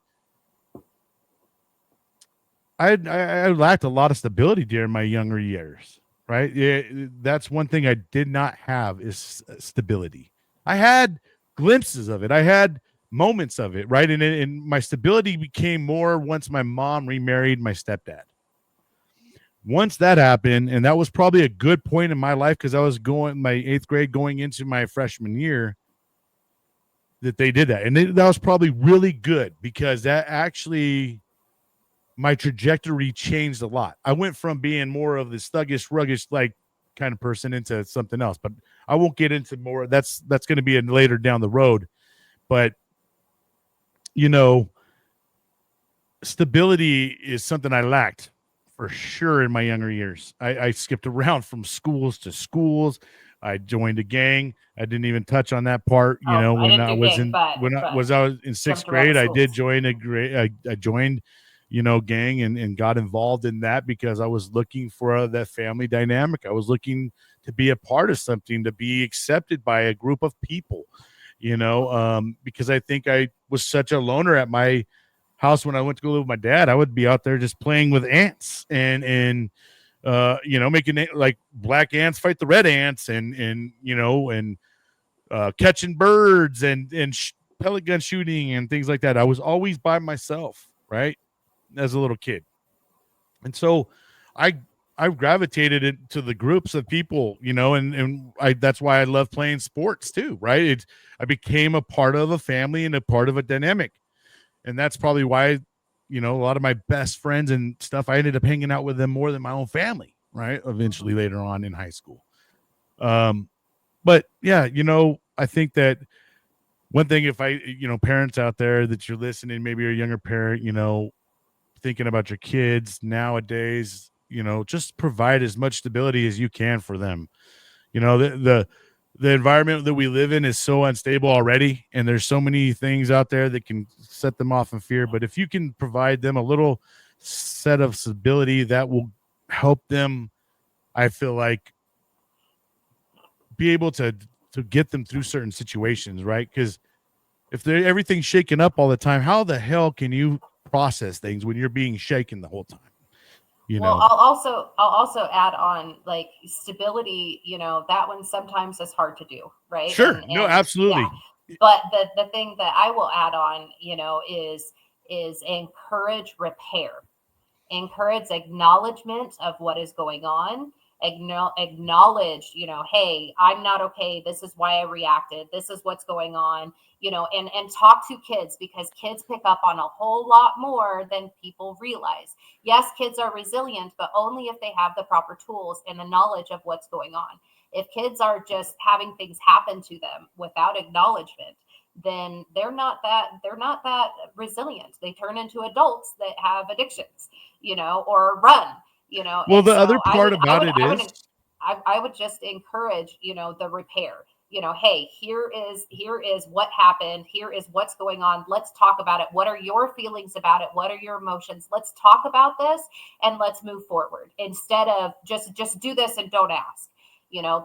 I lacked a lot of stability during my younger years, right? Yeah, that's one thing I did not have is stability. I had glimpses of it. I had moments of it, right? And my stability became more once my mom remarried my stepdad. Once that happened, and that was probably a good point in my life because I was going my 8th grade going into my freshman year that they did that. And that was probably really good because that actually my trajectory changed a lot. I went from being more of the thuggish, ruggish like kind of person into something else, but I won't get into more. That's going to be later down the road. But you know, stability is something I lacked for sure in my younger years. I skipped around from schools to schools. I joined a gang. I didn't even touch on that part. Oh, I When didn't I do was gang, in when I but was in sixth jumped around the grade, I did schools. join a grade. I joined, gang and got involved in that because I was looking for that family dynamic. I was looking to be a part of something, to be accepted by a group of people. Because I think I was such a loner at my house when I went to go live with my dad. I would be out there just playing with ants and making it like black ants fight the red ants and catching birds and pellet gun shooting and things like that. I was always by myself, right, as a little kid, and so I I gravitated it to the groups of people, and I that's why I love playing sports too, right? I became a part of a family and a part of a dynamic, and that's probably why a lot of my best friends and stuff I ended up hanging out with them more than my own family, right? Eventually later on in high school. um but yeah, I think that one thing, if parents out there that you're listening, maybe you're a younger parent, thinking about your kids nowadays, just provide as much stability as you can for them. The environment that we live in is so unstable already, and there's so many things out there that can set them off in fear. But if you can provide them a little set of stability, that will help them, I feel like, be able to get them through certain situations, right? Because if everything's shaken up all the time, how the hell can you process things when you're being shaken the whole time? You Well, know, I'll also add on like stability, that one sometimes is hard to do, right? sure, no, And yeah, absolutely, but the thing that I will add on, is encourage repair, encourage acknowledgement of what is going on, acknowledge, hey, I'm not okay, this is why I reacted, this is what's going on, and talk to kids, because kids pick up on a whole lot more than people realize. Yes, kids are resilient, but only if they have the proper tools and the knowledge of what's going on. If kids are just having things happen to them without acknowledgement, then they're not that resilient. They turn into adults that have addictions, or run, well, and the other so i part would i about would it i would is, I would just encourage, the repair. Hey, here is what happened, here is what's going on, let's talk about it, what are your feelings about it, what are your emotions, let's talk about this, and let's move forward, instead of just do this and don't ask.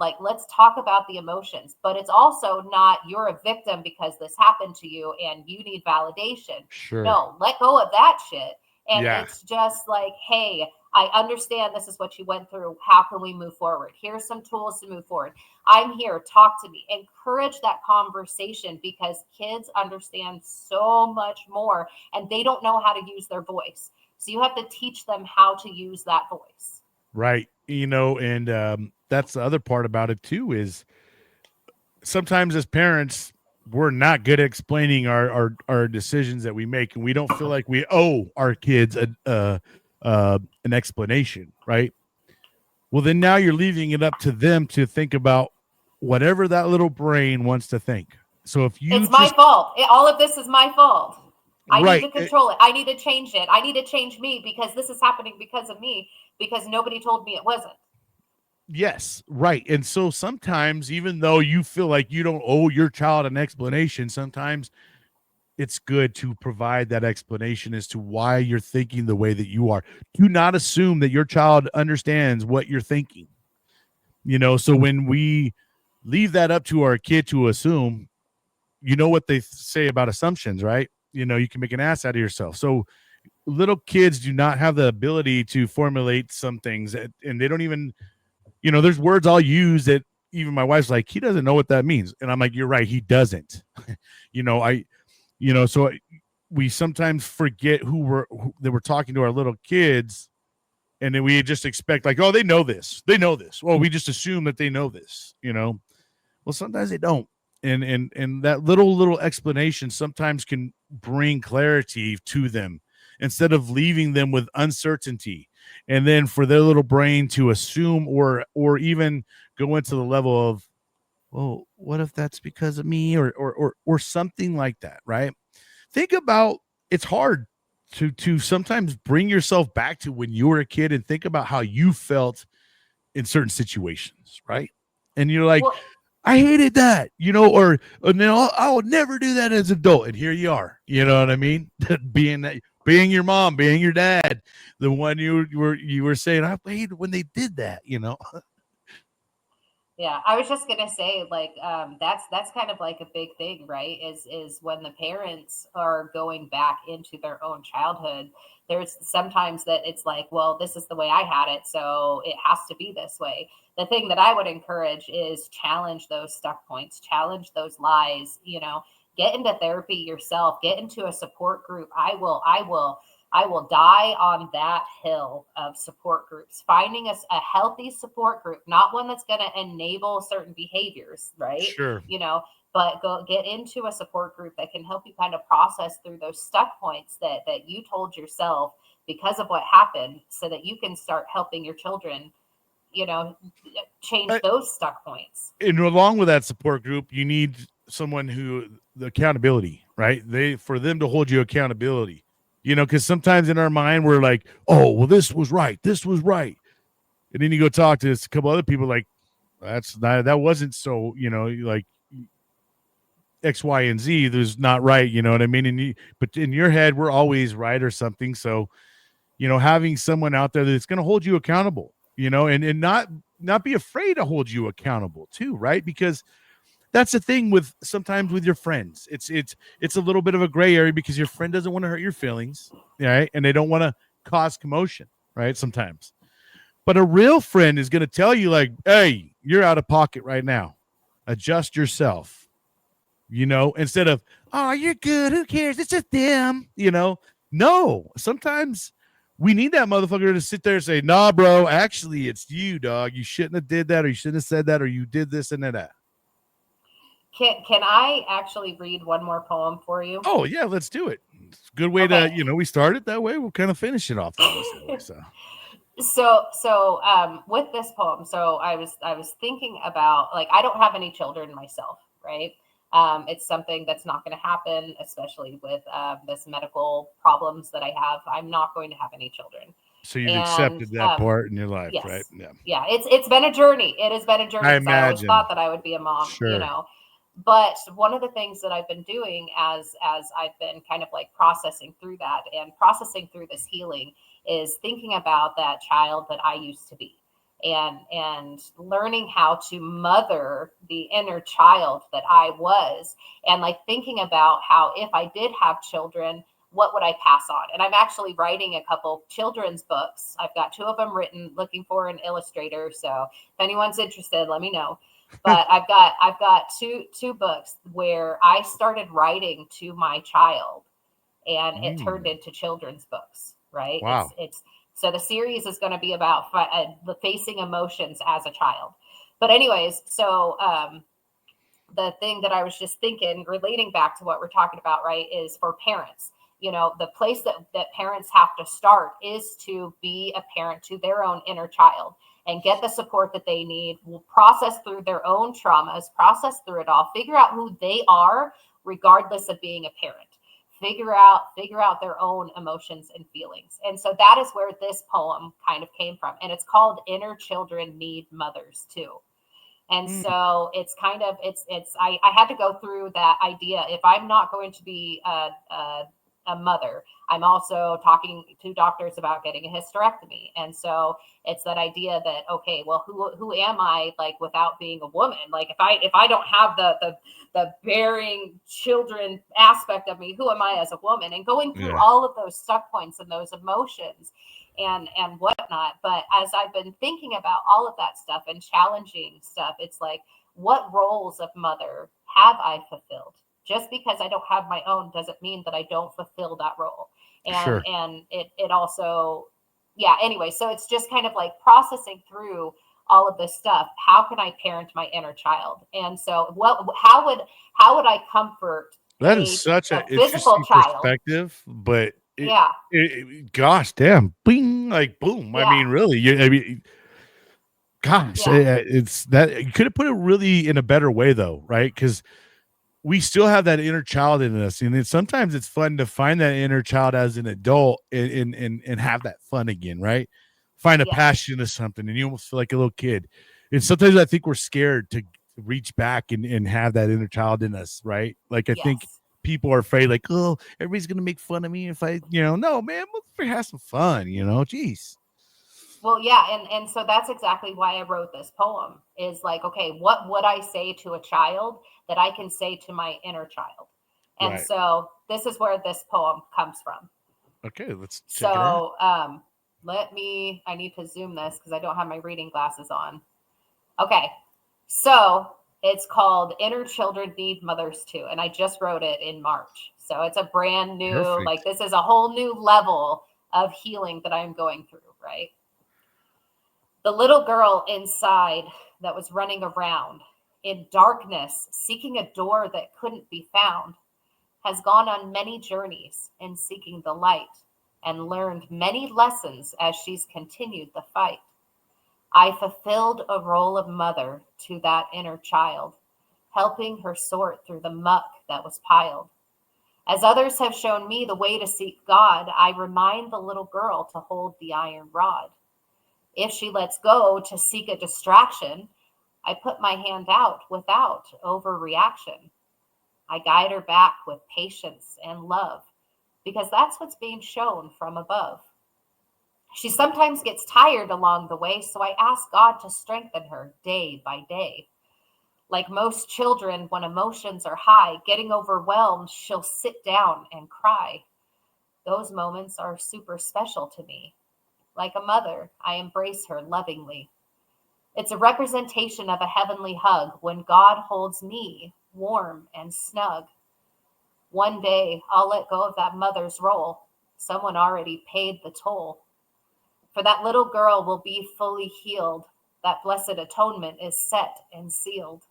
Like, let's talk about the emotions, but it's also not you're a victim because this happened to you and you need validation. sure, No, let go of that shit. And yeah, it's just like, hey, I understand this is what you went through. How can we move forward? Here's some tools to move forward. I'm here. Talk to me. Encourage that conversation, because kids understand so much more and they don't know how to use their voice. So you have to teach them how to use that voice. Right. And that's the other part about it too, is sometimes as parents, we're not good at explaining our decisions that we make, and we don't feel like we owe our kids an explanation, right? Well, then now you're leaving it up to them to think about whatever that little brain wants to think. So if you It's my fault. All of this is my fault. I need right, to control it. I need to change it. I need to change me, because this is happening because of me, because nobody told me it wasn't. yes, right. And so sometimes, even though you feel like you don't owe your child an explanation, sometimes it's good to provide that explanation as to why you're thinking the way that you are. Do not assume that your child understands what you're thinking. So when we leave that up to our kid to assume, you know what they say about assumptions, right? You can make an ass out of yourself. So little kids do not have the ability to formulate some things, and they don't even, there's words I'll use that even my wife's like, he doesn't know what that means. And I'm like, you're right, he doesn't. So we sometimes forget who that we're talking to our little kids, and then we just expect like, oh, they know this. Well, we just assume that they know this. Well, sometimes they don't, and that little explanation sometimes can bring clarity to them instead of leaving them with uncertainty, and then for their little brain to assume or even go into the level of, well, what if that's because of me, or something like that, right? Think about, it's hard to sometimes bring yourself back to when you were a kid and think about how you felt in certain situations, right? And you're like, Well, I hated that, and then I would never do that as an adult. And here you are, you know what I mean? being your mom, being your dad, the one you were saying, I hated when they did that, yeah, I was just gonna say, like, that's kind of like a big thing, right? Is when the parents are going back into their own childhood. There's sometimes that it's like, well, this is the way I had it, so it has to be this way. The thing that I would encourage is challenge those stuck points, challenge those lies. Get into therapy yourself, get into a support group. I will die on that hill of support groups, finding a healthy support group, not one that's going to enable certain behaviors, right? Sure. But go get into a support group that can help you kind of process through those stuck points that you told yourself because of what happened, so that you can start helping your children, change those stuck points. And along with that support group, you need someone the accountability, right? For them to hold you accountability. Because sometimes in our mind, we're like, oh, well, this was right. And then you go talk to a couple other people like, that wasn't so, like X, Y, and Z, there's not right. You know what I mean? But in your head, we're always right or something. So, having someone out there that's going to hold you accountable, and not be afraid to hold you accountable too, right? Because that's the thing sometimes with your friends. It's a little bit of a gray area because your friend doesn't want to hurt your feelings, right? And they don't want to cause commotion, right? Sometimes. But a real friend is going to tell you like, hey, you're out of pocket right now. Adjust yourself, instead of, oh, you're good. Who cares? It's just them, No, sometimes we need that motherfucker to sit there and say, nah, bro, actually, it's you, dog. You shouldn't have did that, or you shouldn't have said that, or you did this and that. Can I actually read one more poem for you? Oh, yeah, let's do it. It's a good way to, we started that way. We'll kind of finish it off that way, so. So with this poem, so I was thinking about, like, I don't have any children myself, right? It's something that's not going to happen, especially with this medical problems that I have. I'm not going to have any children. So you've accepted that part in your life, yes, right? Yeah. It's been a journey. It has been a journey. I imagine. I always thought that I would be a mom, Sure. But one of the things that I've been doing as I've been kind of like processing through that and processing through this healing is thinking about that child that I used to be, and learning how to mother the inner child that I was, and like thinking about how if I did have children, what would I pass on? And I'm actually writing a couple children's books. I've got 2 of them written, looking for an illustrator. So if anyone's interested, let me know. But I've got two books where I started writing to my child, and it turned into children's books, right? Wow. It's so the series is going to be about the facing emotions as a child. But anyways, so the thing that I was just thinking, relating back to what we're talking about, right, is for parents. The place that parents have to start is to be a parent to their own inner child and get the support that they need, will process through their own traumas, process through it all, figure out who they are, regardless of being a parent. Figure out their own emotions and feelings. And so that is where this poem kind of came from. And it's called Inner Children Need Mothers Too. And so it's kind of, I had to go through that idea. If I'm not going to be a mother, I'm also talking to doctors about getting a hysterectomy. And so it's that idea that, okay, well, who am I, like, without being a woman? Like, if I don't have the bearing children aspect of me, who am I as a woman? And going through all of those stuck points and those emotions and whatnot. But as I've been thinking about all of that stuff and challenging stuff, it's like, what roles of mother have I fulfilled? Just because I don't have my own doesn't mean that I don't fulfill that role. And it also, anyway, so it's just kind of like processing through all of this stuff. How can I parent my inner child? And so how would I comfort That is such a an physical interesting child? perspective, but Yeah. Gosh, damn, bing, like boom. I Yeah. mean, really, gosh, Yeah. it's that you could have put it really in a better way, though, right? Because we still have that inner child in us, and sometimes it's fun to find that inner child as an adult and have that fun again, right? Find a Yes. passion to something, and you almost feel like a little kid. And sometimes I think we're scared to reach back and have that inner child in us, right? Like I think Yes. people are afraid, like, oh, everybody's gonna make fun of me if I, no, man, let's have some fun, jeez. Well, yeah, and so that's exactly why I wrote this poem, is like, okay, what would I say to a child that I can say to my inner child? And Right. so this is where this poem comes from. Okay, let's check it out. So I need to zoom this because I don't have my reading glasses on. Okay. So it's called Inner Children Need Mothers Too. And I just wrote it in March. So it's a brand new, like, Perfect. this is a whole new level of healing that I'm going through, right? The little girl inside that was running around in darkness, seeking a door that couldn't be found, has gone on many journeys in seeking the light and learned many lessons as she's continued the fight. I fulfilled a role of mother to that inner child, helping her sort through the muck that was piled. As others have shown me the way to seek God, I remind the little girl to hold the iron rod. If she lets go to seek a distraction, I put my hand out without overreaction. I guide her back with patience and love because that's what's being shown from above. She sometimes gets tired along the way, so I ask God to strengthen her day by day. Like most children, when emotions are high, getting overwhelmed, she'll sit down and cry. Those moments are super special to me. Like a mother, I embrace her lovingly. It's a representation of a heavenly hug when God holds me warm and snug. One day, I'll let go of that mother's role. Someone already paid the toll. For that little girl will be fully healed. That blessed atonement is set and sealed.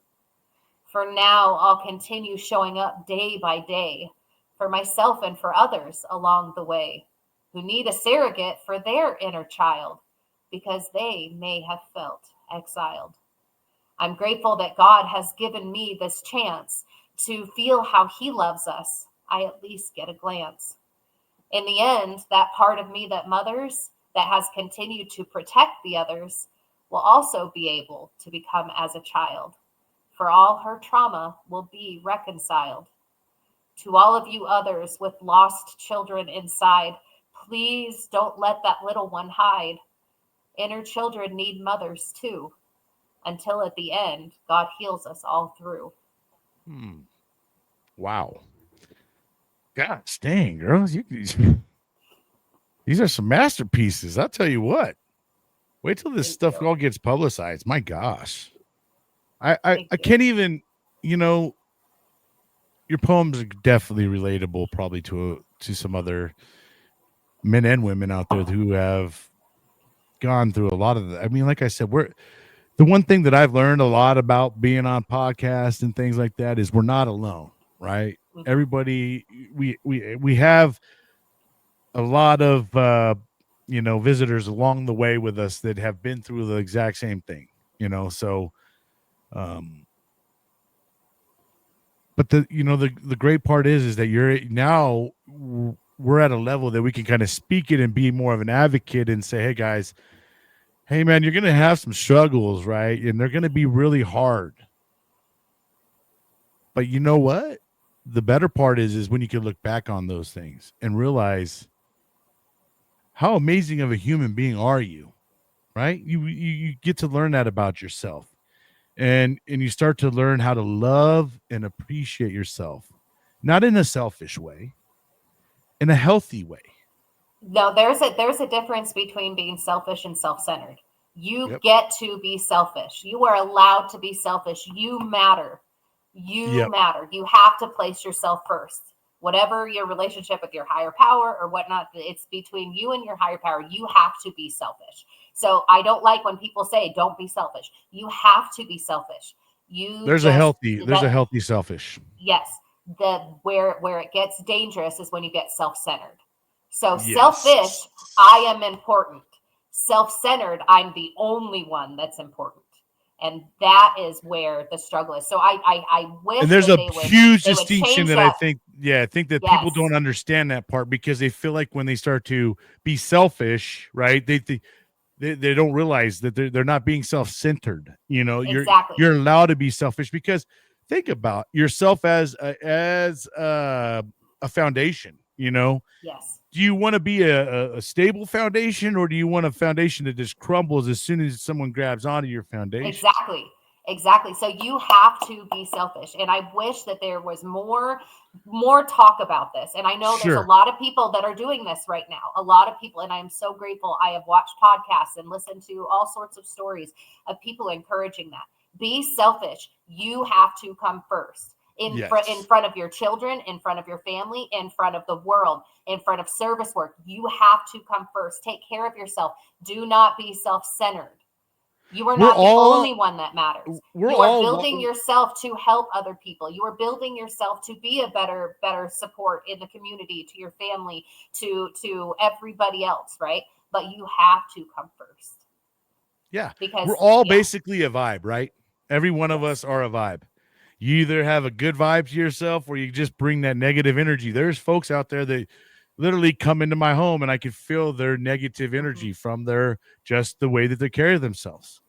For now, I'll continue showing up day by day for myself and for others along the way who need a surrogate for their inner child because they may have felt exiled. I'm grateful that God has given me this chance to feel how He loves us. I at least get a glance. In the end, that part of me that mothers, that has continued to protect the others, will also be able to become as a child. For all her trauma will be reconciled. To all of you others with lost children inside, please don't let that little one hide. Inner children need mothers too, until at the end, God heals us all through. Wow. Gosh dang, girls. These are some masterpieces. I'll tell you what. Wait till this Thank stuff you. all gets publicized. My gosh. I Thank you. can't even, your poems are definitely relatable probably to some other men and women out there who have gone through a lot of I mean, like I said, the one thing that I've learned a lot about being on podcasts and things like that is we're not alone, right? Mhm. Everybody, we have a lot of visitors along the way with us that have been through the exact same thing, so um but the great part is that you're now we're at a level that we can kind of speak it and be more of an advocate and say, hey guys, hey man, you're gonna have some struggles, right? And they're gonna be really hard. But you know what? The better part is when you can look back on those things and realize how amazing of a human being are you, right? You get to learn that about yourself. And you start to learn how to love and appreciate yourself, not in a selfish way, in a healthy way. No, there's a difference between being selfish and self-centered. You Yep. get to be selfish. You are allowed to be selfish. You matter. You Yep. matter. You have to place yourself first. Whatever your relationship with your higher power or whatnot, it's between you and your higher power. You have to be selfish. So I don't like when people say, don't be selfish. You have to be selfish. You There's a just, that, healthy selfish. yes, where it gets dangerous is when you get self-centered. So selfish, Yes. I am important. Self-centered, I'm the only one that's important. And that is where the struggle is. So I And wish there's that a huge they would distinction change that I up. think, I think that people Yes, don't understand that part because they feel like when they start to be selfish, right? They don't realize that they're not being self-centered. exactly. You're allowed to be selfish because think about yourself as a foundation. Yes. Do you want to be a stable foundation, or do you want a foundation that just crumbles as soon as someone grabs onto your foundation? Exactly. Exactly. So you have to be selfish. And I wish that there was more talk about this. And I know there's a Sure. lot of people that are doing this right now. A lot of people, and I'm so grateful. I have watched podcasts and listened to all sorts of stories of people encouraging that. Be selfish. You have to come first. In Yes. front of your children, in front of your family, in front of the world, in front of service work, you have to come first. Take care of yourself. Do not be self-centered. You are We're not the all only one that matters. we're You are all building yourself to help other people. You are building yourself to be a better support in the community, to your family, to everybody else, right? But you have to come first Yeah, because we're all yeah, basically a vibe, right? Every one of yes. us are a vibe. You either have a good vibe to yourself or you just bring that negative energy. There's folks out there that literally come into my home and I can feel their negative Mhm. energy from their just the way that they carry themselves.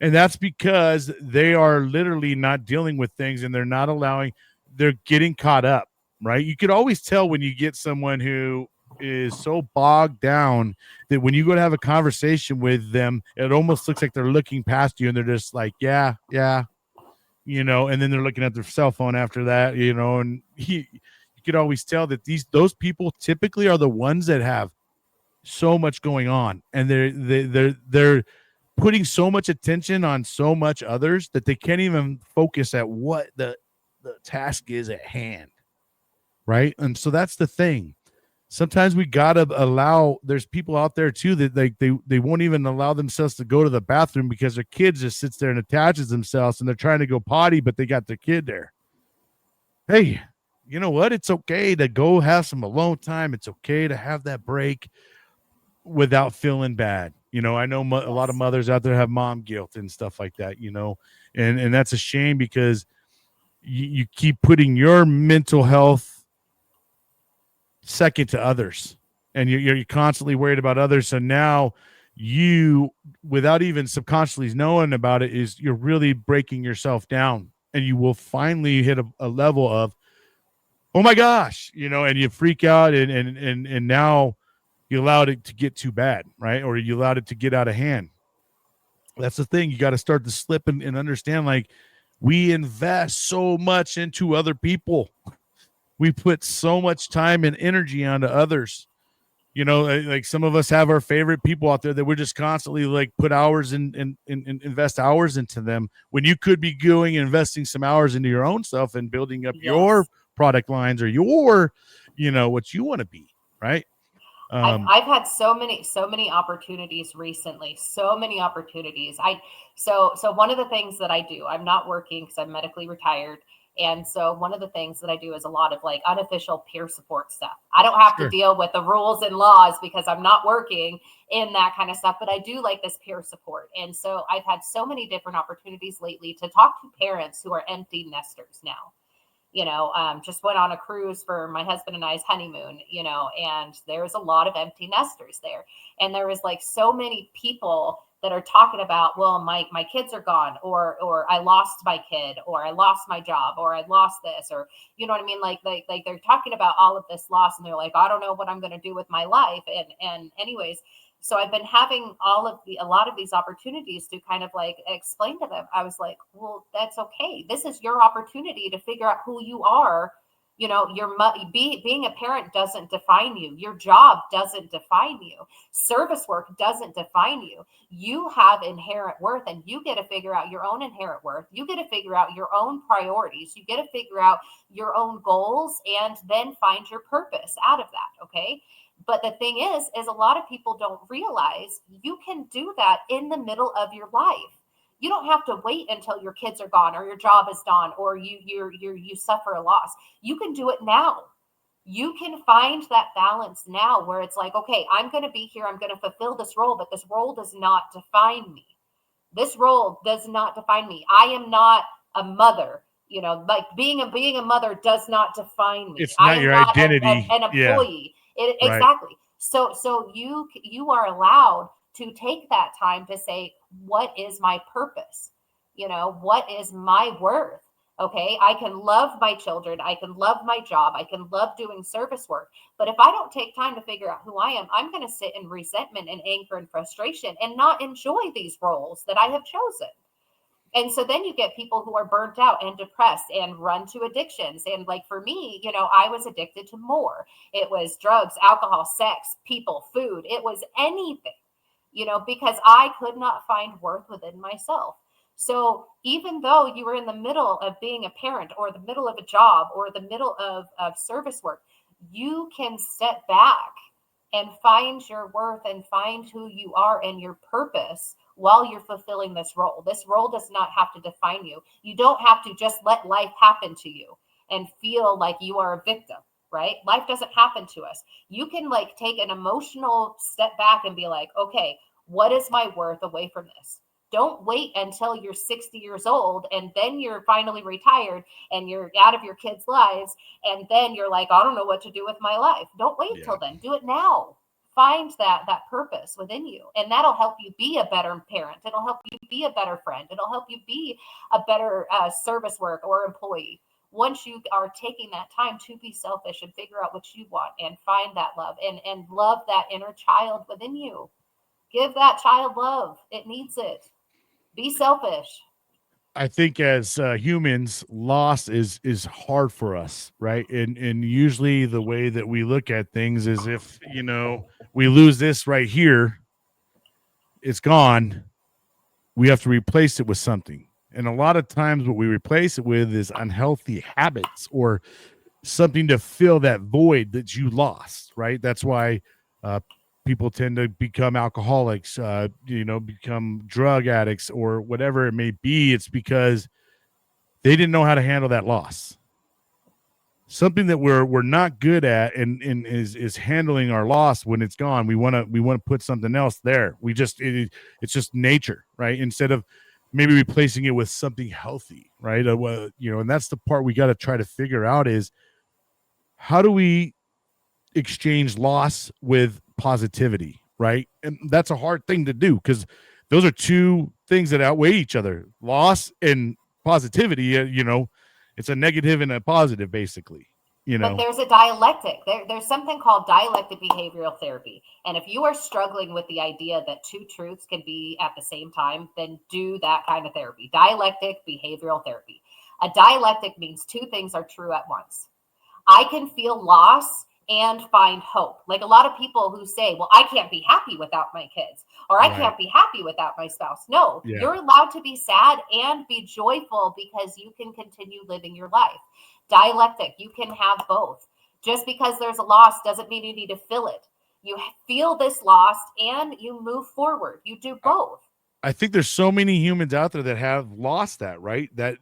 And that's because they are literally not dealing with things and they're getting caught up, right? You could always tell when you get someone who is so bogged down that when you go to have a conversation with them, it almost looks like they're looking past you and they're just like, yeah, yeah, and then they're looking at their cell phone after that, and you could always tell that those people typically are the ones that have so much going on and they're putting so much attention on so much others that they can't even focus at what the task is at hand, right? And so that's the thing. Sometimes we gotta allow. There's people out there too that they won't even allow themselves to go to the bathroom because their kid just sits there and attaches themselves, and they're trying to go potty, but they got their kid there. Hey, you know what? It's okay to go have some alone time. It's okay to have that break without feeling bad. I know a lot of Yes. mothers out there have mom guilt and stuff like that, and that's a shame because you keep putting your mental health second to others and you're constantly worried about others. So now you, without even subconsciously knowing about it, is you're really breaking yourself down and you will finally hit a level of, oh my gosh, and you freak out and now you allowed it to get too bad, right? Or you allowed it to get out of hand. That's the thing. You got to start to slip and understand like we invest so much into other people. We put so much time and energy onto others. Like some of us have our favorite people out there that we're just constantly like put hours and invest hours into them when you could be going and investing some hours into your own stuff and building up your Yes. product lines or your, what you want to be, right? I've had so many opportunities recently, so many opportunities. So one of the things that I do, I'm not working because I'm medically retired. And so one of the things that I do is a lot of like unofficial peer support stuff. I don't have to Sure. deal with the rules and laws because I'm not working in that kind of stuff, but I do like this peer support. And so I've had so many different opportunities lately to talk to parents who are empty nesters now. Just went on a cruise for my husband and I's honeymoon, and there's a lot of empty nesters there. And there was like so many people that are talking about, well, my kids are gone, or I lost my kid, or I lost my job, or I lost this, or you know what I mean? Like they're talking about all of this loss, and they're like, I don't know what I'm going to do with my life. And anyways, so I've been having a lot of these opportunities to kind of like explain to them. I was like, well, that's okay. This is your opportunity to figure out who you are. Being a parent doesn't define you. Your job doesn't define you. Service work doesn't define you. You have inherent worth, and you get to figure out your own inherent worth. You get to figure out your own priorities. You get to figure out your own goals, and then find your purpose out of that. Okay. But the thing is a lot of people don't realize you can do that in the middle of your life. You don't have to wait until your kids are gone or your job is done or you suffer a loss. You can do it now. You can find that balance now where it's like, okay, I'm going to be here. I'm going to fulfill this role, but this role does not define me. This role does not define me. I am not a mother. Like being a mother does not define me. It's I not am your not identity. an Yeah. employee. Right. Exactly. So you are allowed to take that time to say, what is my purpose? What is my worth? Okay, I can love my children. I can love my job. I can love doing service work. But if I don't take time to figure out who I am, I'm going to sit in resentment and anger and frustration and not enjoy these roles that I have chosen. And so then you get people who are burnt out and depressed and run to addictions. And like for me, I was addicted to more. It was drugs, alcohol, sex, people, food. It was anything, because I could not find worth within myself. So even though you were in the middle of being a parent or the middle of a job or the middle of service work, you can step back and find your worth and find who you are and your purpose while you're fulfilling this role. This role does not have to define you. You don't have to just let life happen to you and feel like you are a victim, right? Life doesn't happen to us. You can like take an emotional step back and be like, okay, what is my worth away from this? Don't wait until you're 60 years old and then you're finally retired and you're out of your kids' lives. And then you're like, I don't know what to do with my life. Don't wait Yeah. till then. Do it now. Find that purpose within you, and that'll help you be a better parent. It'll help you be a better friend. It'll help you be a better service work or employee. Once you are taking that time to be selfish and figure out what you want and find that love and love that inner child within you, give that child love. It needs it. Be selfish. I think as humans, loss is hard for us, right? And usually the way that we look at things is if we lose this right here, it's gone. We have to replace it with something, and a lot of times what we replace it with is unhealthy habits or something to fill that void that you lost, right? That's why uh, people tend to become alcoholics, become drug addicts or whatever it may be. It's because they didn't know how to handle that loss. Something that we're not good at and is handling our loss when it's gone. We want to put something else there. It's just nature, right? Instead of maybe replacing it with something healthy, right? And that's the part we got to try to figure out is how do we exchange loss with positivity, right? And that's a hard thing to do because those are two things that outweigh each other. Loss and positivity, it's a negative and a positive, basically. But there's a dialectic. There's something called dialectic behavioral therapy. And if you are struggling with the idea that two truths can be at the same time, then do that kind of therapy. Dialectic behavioral therapy. A dialectic means two things are true at once. I can feel loss and find hope. Like a lot of people who say, well, I can't be happy without my kids, or I can't be happy without my spouse. No, you're allowed to be sad and be joyful because you can continue living your life. Dialectic, you can have both. Just because there's a loss doesn't mean you need to fill it. You feel this loss and you move forward. You do both. I think there's so many humans out there that have lost that, right? That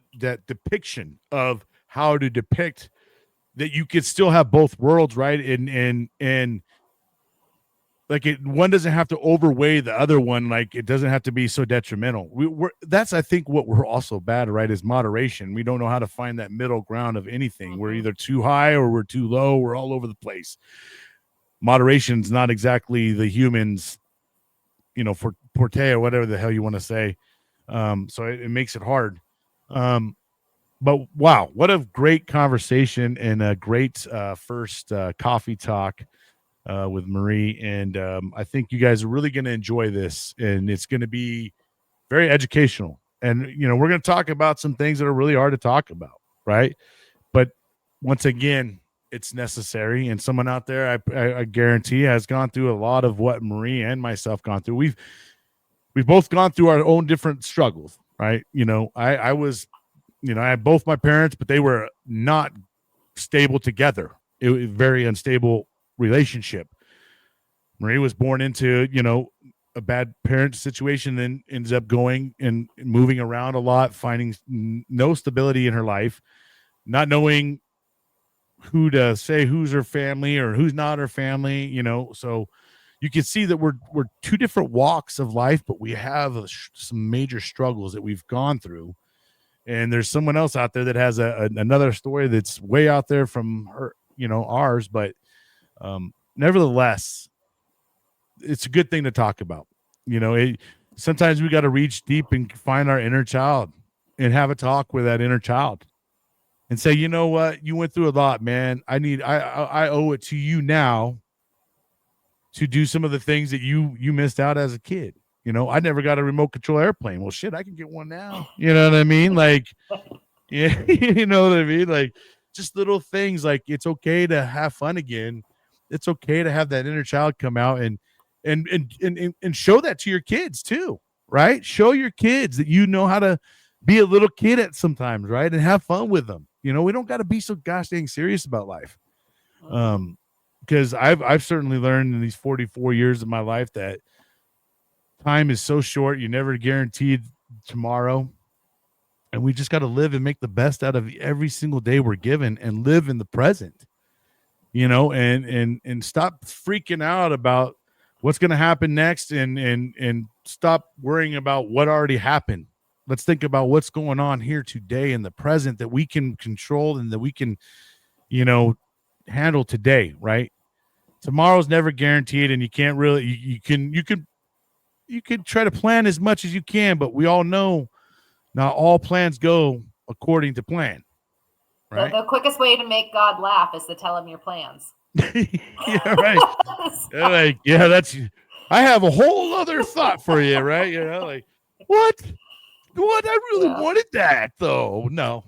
depiction of how to depict that you could still have both worlds, right? And like one doesn't have to overweigh the other one. Like it doesn't have to be so detrimental. That's I think what we're also bad, right? Is moderation. We don't know how to find that middle ground of anything. We're either too high or we're too low. We're all over the place. Moderation's not exactly the humans, for forte or whatever the hell you want to say. So it makes it hard. But wow, what a great conversation and a great first coffee talk with Marie. And I think you guys are really going to enjoy this, and it's going to be very educational. And, we're going to talk about some things that are really hard to talk about, right? But once again, it's necessary. And someone out there, I guarantee, has gone through a lot of what Marie and myself gone through. We've both gone through our own different struggles, right? I was, I had both my parents, but they were not stable together. It was a very unstable relationship. Marie was born into, a bad parent situation, then ends up going and moving around a lot, finding no stability in her life, not knowing who to say who's her family or who's not her family, so you can see that we're two different walks of life, but we have some major struggles that we've gone through. And there's someone else out there that has another story that's way out there from her, ours. But nevertheless, it's a good thing to talk about. Sometimes we got to reach deep and find our inner child and have a talk with that inner child and say, you know what, you went through a lot, man. I owe it to you now to do some of the things that you missed out as a kid. I never got a remote control airplane. Well, shit, I can get one now. You know what I mean? Like, yeah, you know what I mean? Like, just little things. Like, it's okay to have fun again. It's okay to have that inner child come out and show that to your kids too, right? Show your kids that you know how to be a little kid at sometimes, right? And have fun with them. We don't got to be so gosh dang serious about life. Because I've certainly learned in these 44 years of my life that time is so short. You're never guaranteed tomorrow. And we just got to live and make the best out of every single day we're given and live in the present, and stop freaking out about what's going to happen next and stop worrying about what already happened. Let's think about what's going on here today in the present that we can control and that we can, handle today, right? Tomorrow's never guaranteed, and you can't really you can try to plan as much as you can, but we all know not all plans go according to plan, right? The quickest way to make God laugh is to tell him your plans. Yeah, right. Like, yeah, I have a whole other thought for you, right? Like, what? I really wanted that though. No,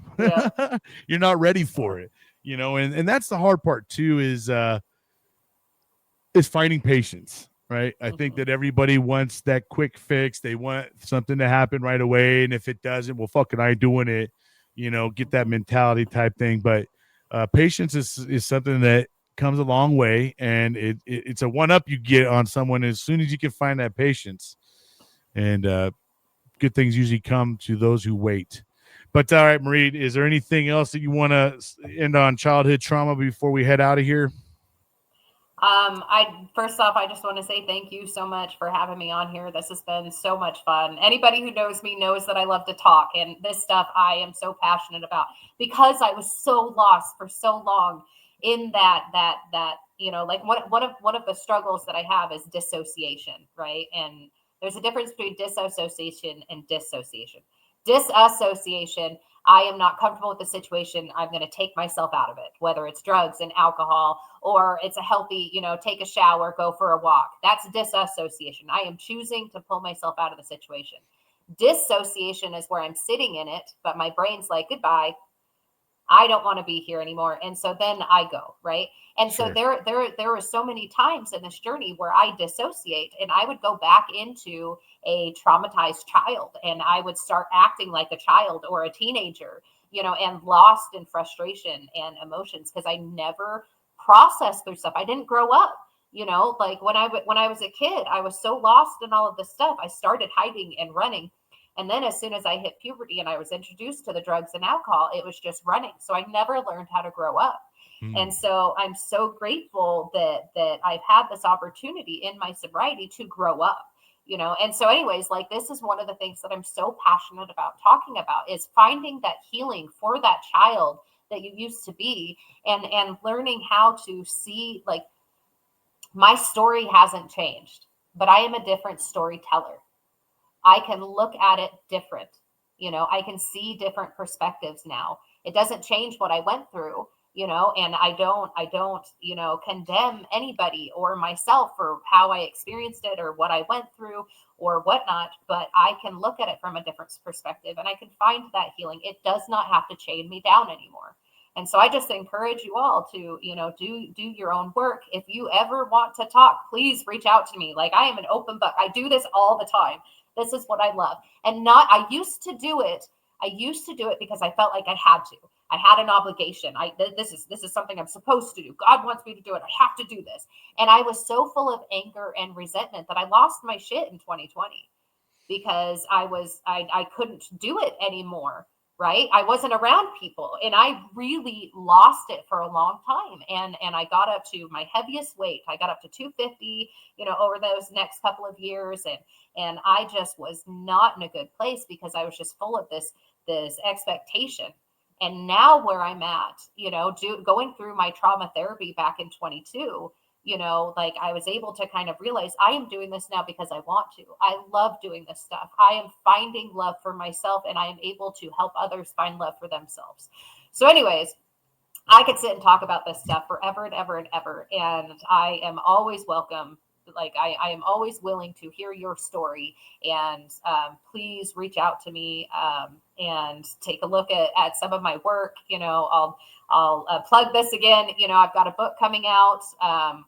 you're not ready for it. And that's the hard part too, is finding patience, right? I think that everybody wants that quick fix. They want something to happen right away. And if it doesn't, well, fucking I ain't doing it, get that mentality type thing. But patience is something that comes a long way. And it's a one up you get on someone as soon as you can find that patience. And good things usually come to those who wait. But all right, Marie, is there anything else that you want to end on childhood trauma before we head out of here? First off, I just want to say thank you so much for having me on here. This has been so much fun. Anybody who knows me knows that I love to talk, and this stuff I am so passionate about because I was so lost for so long in that, like one of the struggles that I have is dissociation, right? And there's a difference between disassociation and dissociation. Disassociation, I am not comfortable with the situation. I'm going to take myself out of it, whether it's drugs and alcohol, or it's a healthy, take a shower, go for a walk. That's disassociation. I am choosing to pull myself out of the situation. Dissociation is where I'm sitting in it, but my brain's like, goodbye. I don't want to be here anymore. And so then I go, right? And so Sure. there were so many times in this journey where I dissociate and I would go back into a traumatized child and I would start acting like a child or a teenager, and lost in frustration and emotions because I never processed through stuff. I didn't grow up. Like when I was a kid, I was so lost in all of this stuff. I started hiding and running. And then as soon as I hit puberty and I was introduced to the drugs and alcohol, it was just running. So I never learned how to grow up. And Mm. so I'm so grateful that I've had this opportunity in my sobriety to grow up. And so anyways, like this is one of the things that I'm so passionate about talking about is finding that healing for that child that you used to be, and learning how to see, like, my story hasn't changed, but I am a different storyteller. I can look at it different. I can see different perspectives now. It doesn't change what I went through, and I don't, condemn anybody or myself for how I experienced it or what I went through or whatnot, but I can look at it from a different perspective and I can find that healing. It does not have to chain me down anymore. And so I just encourage you all to, do your own work. If you ever want to talk, please reach out to me. Like, I am an open book. I do this all the time. This is what I love. And not, I used to do it. I used to do it because I felt like I had to. I had an obligation. This is something I'm supposed to do. God wants me to do it. I have to do this. And I was so full of anger and resentment that I lost my shit in 2020 because I couldn't do it anymore. Right. I wasn't around people and I really lost it for a long time. And I got up to my heaviest weight. I got up to 250, over those next couple of years. And I just was not in a good place because I was just full of this expectation. And now where I'm at, going through my trauma therapy back in 22, like I was able to kind of realize I am doing this now because I want to. I love doing this stuff. I am finding love for myself and I am able to help others find love for themselves. So, anyways, I could sit and talk about this stuff forever and ever and ever. And I am always welcome. Like, I am always willing to hear your story. And please reach out to me and take a look at some of my work. I'll plug this again. I've got a book coming out.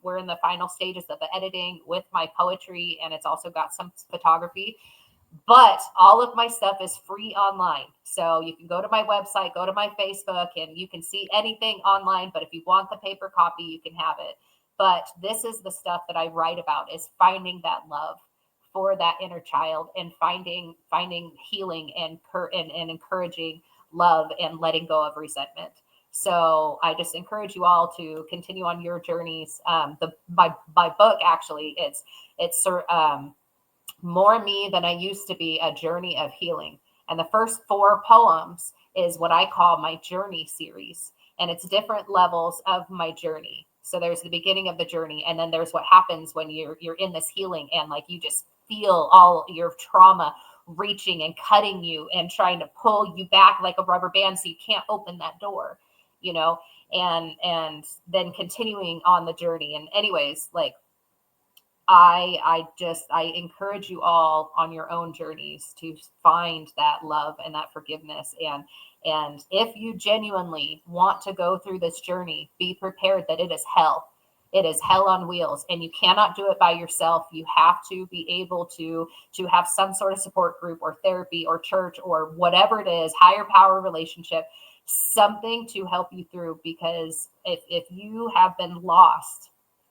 We're in the final stages of the editing with my poetry, and it's also got some photography. But all of my stuff is free online. So you can go to my website, go to my Facebook, and you can see anything online. But if you want the paper copy, you can have it. But this is the stuff that I write about, is finding that love for that inner child and finding healing and encouraging love and letting go of resentment. So I just encourage you all to continue on your journeys. My book, actually, it's More Me Than I Used to Be, A Journey of Healing. And the first 4 poems is what I call my journey series. And it's different levels of my journey. So there's the beginning of the journey, and then there's what happens when you're in this healing and like you just feel all your trauma reaching and cutting you and trying to pull you back like a rubber band so you can't open that door, and then continuing on the journey. And anyways, like, I encourage you all on your own journeys to find that love and that forgiveness. And if you genuinely want to go through this journey, be prepared that it is hell. It is hell on wheels, and you cannot do it by yourself. You have to be able to have some sort of support group or therapy or church or whatever it is, higher power relationship, something to help you through. Because if you have been lost,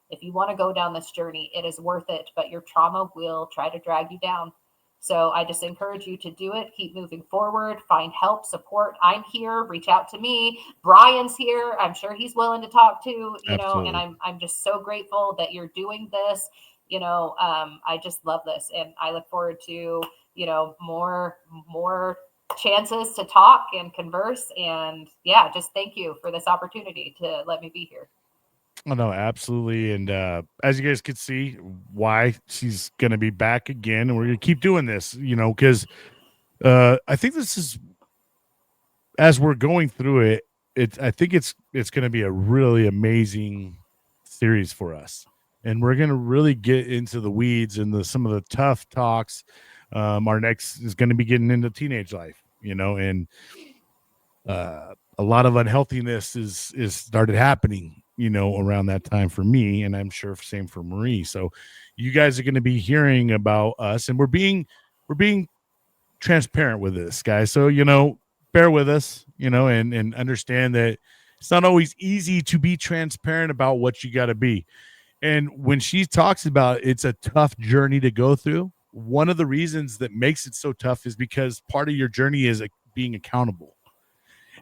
if you want to go down this journey, it is worth it, but your trauma will try to drag you down. So I just encourage you to do it. Keep moving forward, find help, support. I'm here. Reach out to me. Bryan's here. I'm sure he's willing to talk to, and Absolutely. I'm just so grateful that you're doing this. I just love this. And I look forward to, more chances to talk and converse. And yeah, just thank you for this opportunity to let me be here. Oh, no, absolutely. And as you guys could see, why she's going to be back again. And we're going to keep doing this, because I think this is, as we're going through it, I think it's going to be a really amazing series for us. And we're going to really get into the weeds and some of the tough talks. Our next is going to be getting into teenage life, and a lot of unhealthiness is started happening, around that time for me, and I'm sure same for Marie. So you guys are going to be hearing about us, and we're being transparent with this, guys. So bear with us, and understand that it's not always easy to be transparent about what you got to be. And when she talks about it's a tough journey to go through, one of the reasons that makes it so tough is because part of your journey is being accountable.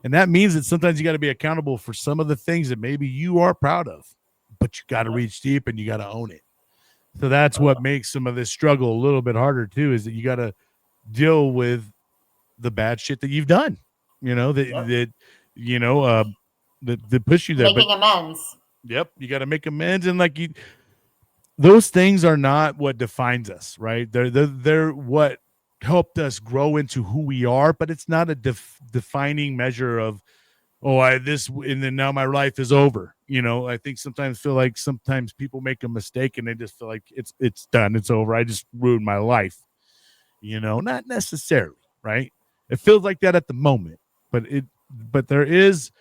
And that means that sometimes you got to be accountable for some of the things that maybe you are proud of, but you got to reach deep and you got to own it. So that's what makes some of this struggle a little bit harder too, is that you got to deal with the bad shit that you've done, that push you there. Making amends. Yep. You got to make amends. And those things are not what defines us, right? They're what helped us grow into who we are, but it's not a defining measure of, and then now my life is over. I think sometimes people make a mistake and they just feel like it's done. It's over. I just ruined my life. Not necessarily, right? It feels like that at the moment, but there is,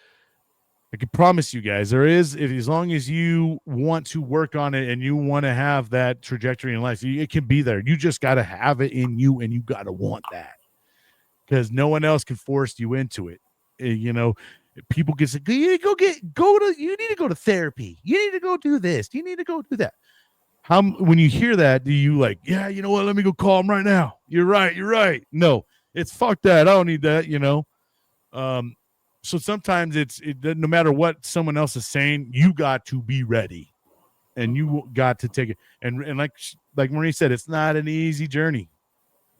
I can promise you guys, there is, as long as you want to work on it and you want to have that trajectory in life, it can be there. You just got to have it in you, and you got to want that, because no one else can force you into it. People can say, you need to go to therapy. You need to go do this. You need to go do that. When you hear that, do you yeah, you know what? Let me go call him right now. You're right. No, it's fuck that. I don't need that, So sometimes no matter what someone else is saying, you got to be ready, and you got to take it. And like Marie said, it's not an easy journey,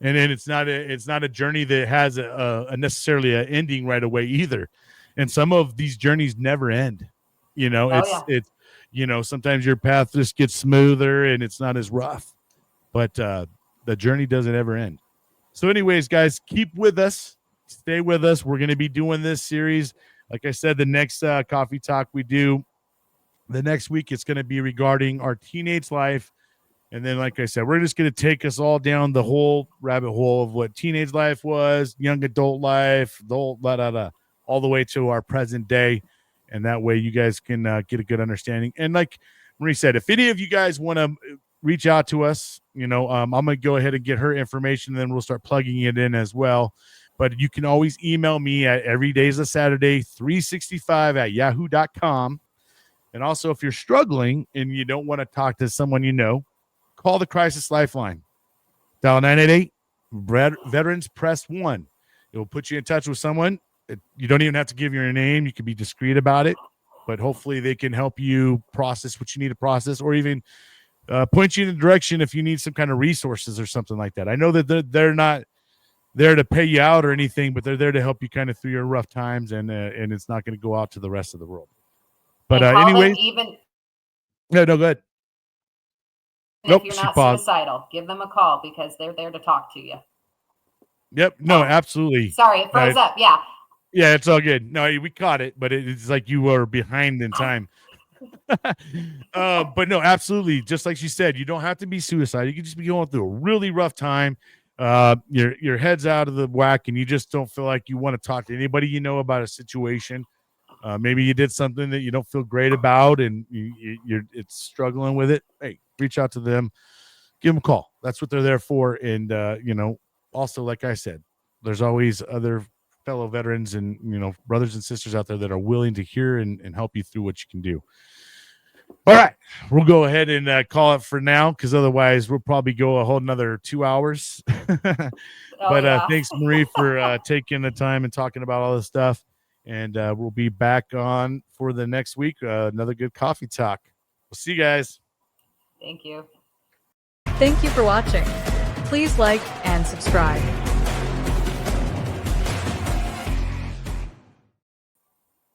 and then it's not a journey that has a necessarily an ending right away either. And some of these journeys never end. It's sometimes your path just gets smoother and it's not as rough, but the journey doesn't ever end. So, anyways, guys, keep with us. Stay with us. We're going to be doing this series. Like I said, the next coffee talk we do the next week, it's going to be regarding our teenage life. And then, like I said, we're just going to take us all down the whole rabbit hole of what teenage life was, young adult life, all the way to our present day. And that way you guys can get a good understanding. And like Marie said, if any of you guys want to reach out to us, I'm going to go ahead and get her information, and then we'll start plugging it in as well. But you can always email me at everydaysaturday365@yahoo.com. And also, if you're struggling and you don't want to talk to someone call the Crisis Lifeline. Dial 988 Veterans Press 1. It will put you in touch with someone. You don't even have to give your name. You can be discreet about it, but hopefully they can help you process what you need to process, or even point you in the direction if you need some kind of resources or something like that. I know that they're not there to pay you out or anything, but they're there to help you kind of through your rough times, and it's not going to go out to the rest of the world. But anyway, no, go ahead. If you're not suicidal, give them a call, because they're there to talk to you. Yep. No, absolutely. Sorry, it froze up. Yeah. Yeah, it's all good. No, we caught it, but it's like you were behind in time. But no, absolutely. Just like she said, you don't have to be suicidal. You can just be going through a really rough time. Your head's out of the whack, and you just don't feel like you want to talk to anybody about a situation. Maybe you did something that you don't feel great about, and it's struggling with it. Hey, reach out to them, give them a call. That's what they're there for. And also, like I said, there's always other fellow veterans and brothers and sisters out there that are willing to hear and help you through what you can do. All right, we'll go ahead and call it for now, because otherwise we'll probably go a whole another 2 hours. Thanks, Marie, for taking the time and talking about all this stuff. And we'll be back on for the next week. Another good coffee talk. We'll see you guys. Thank you. Thank you for watching. Please like and subscribe.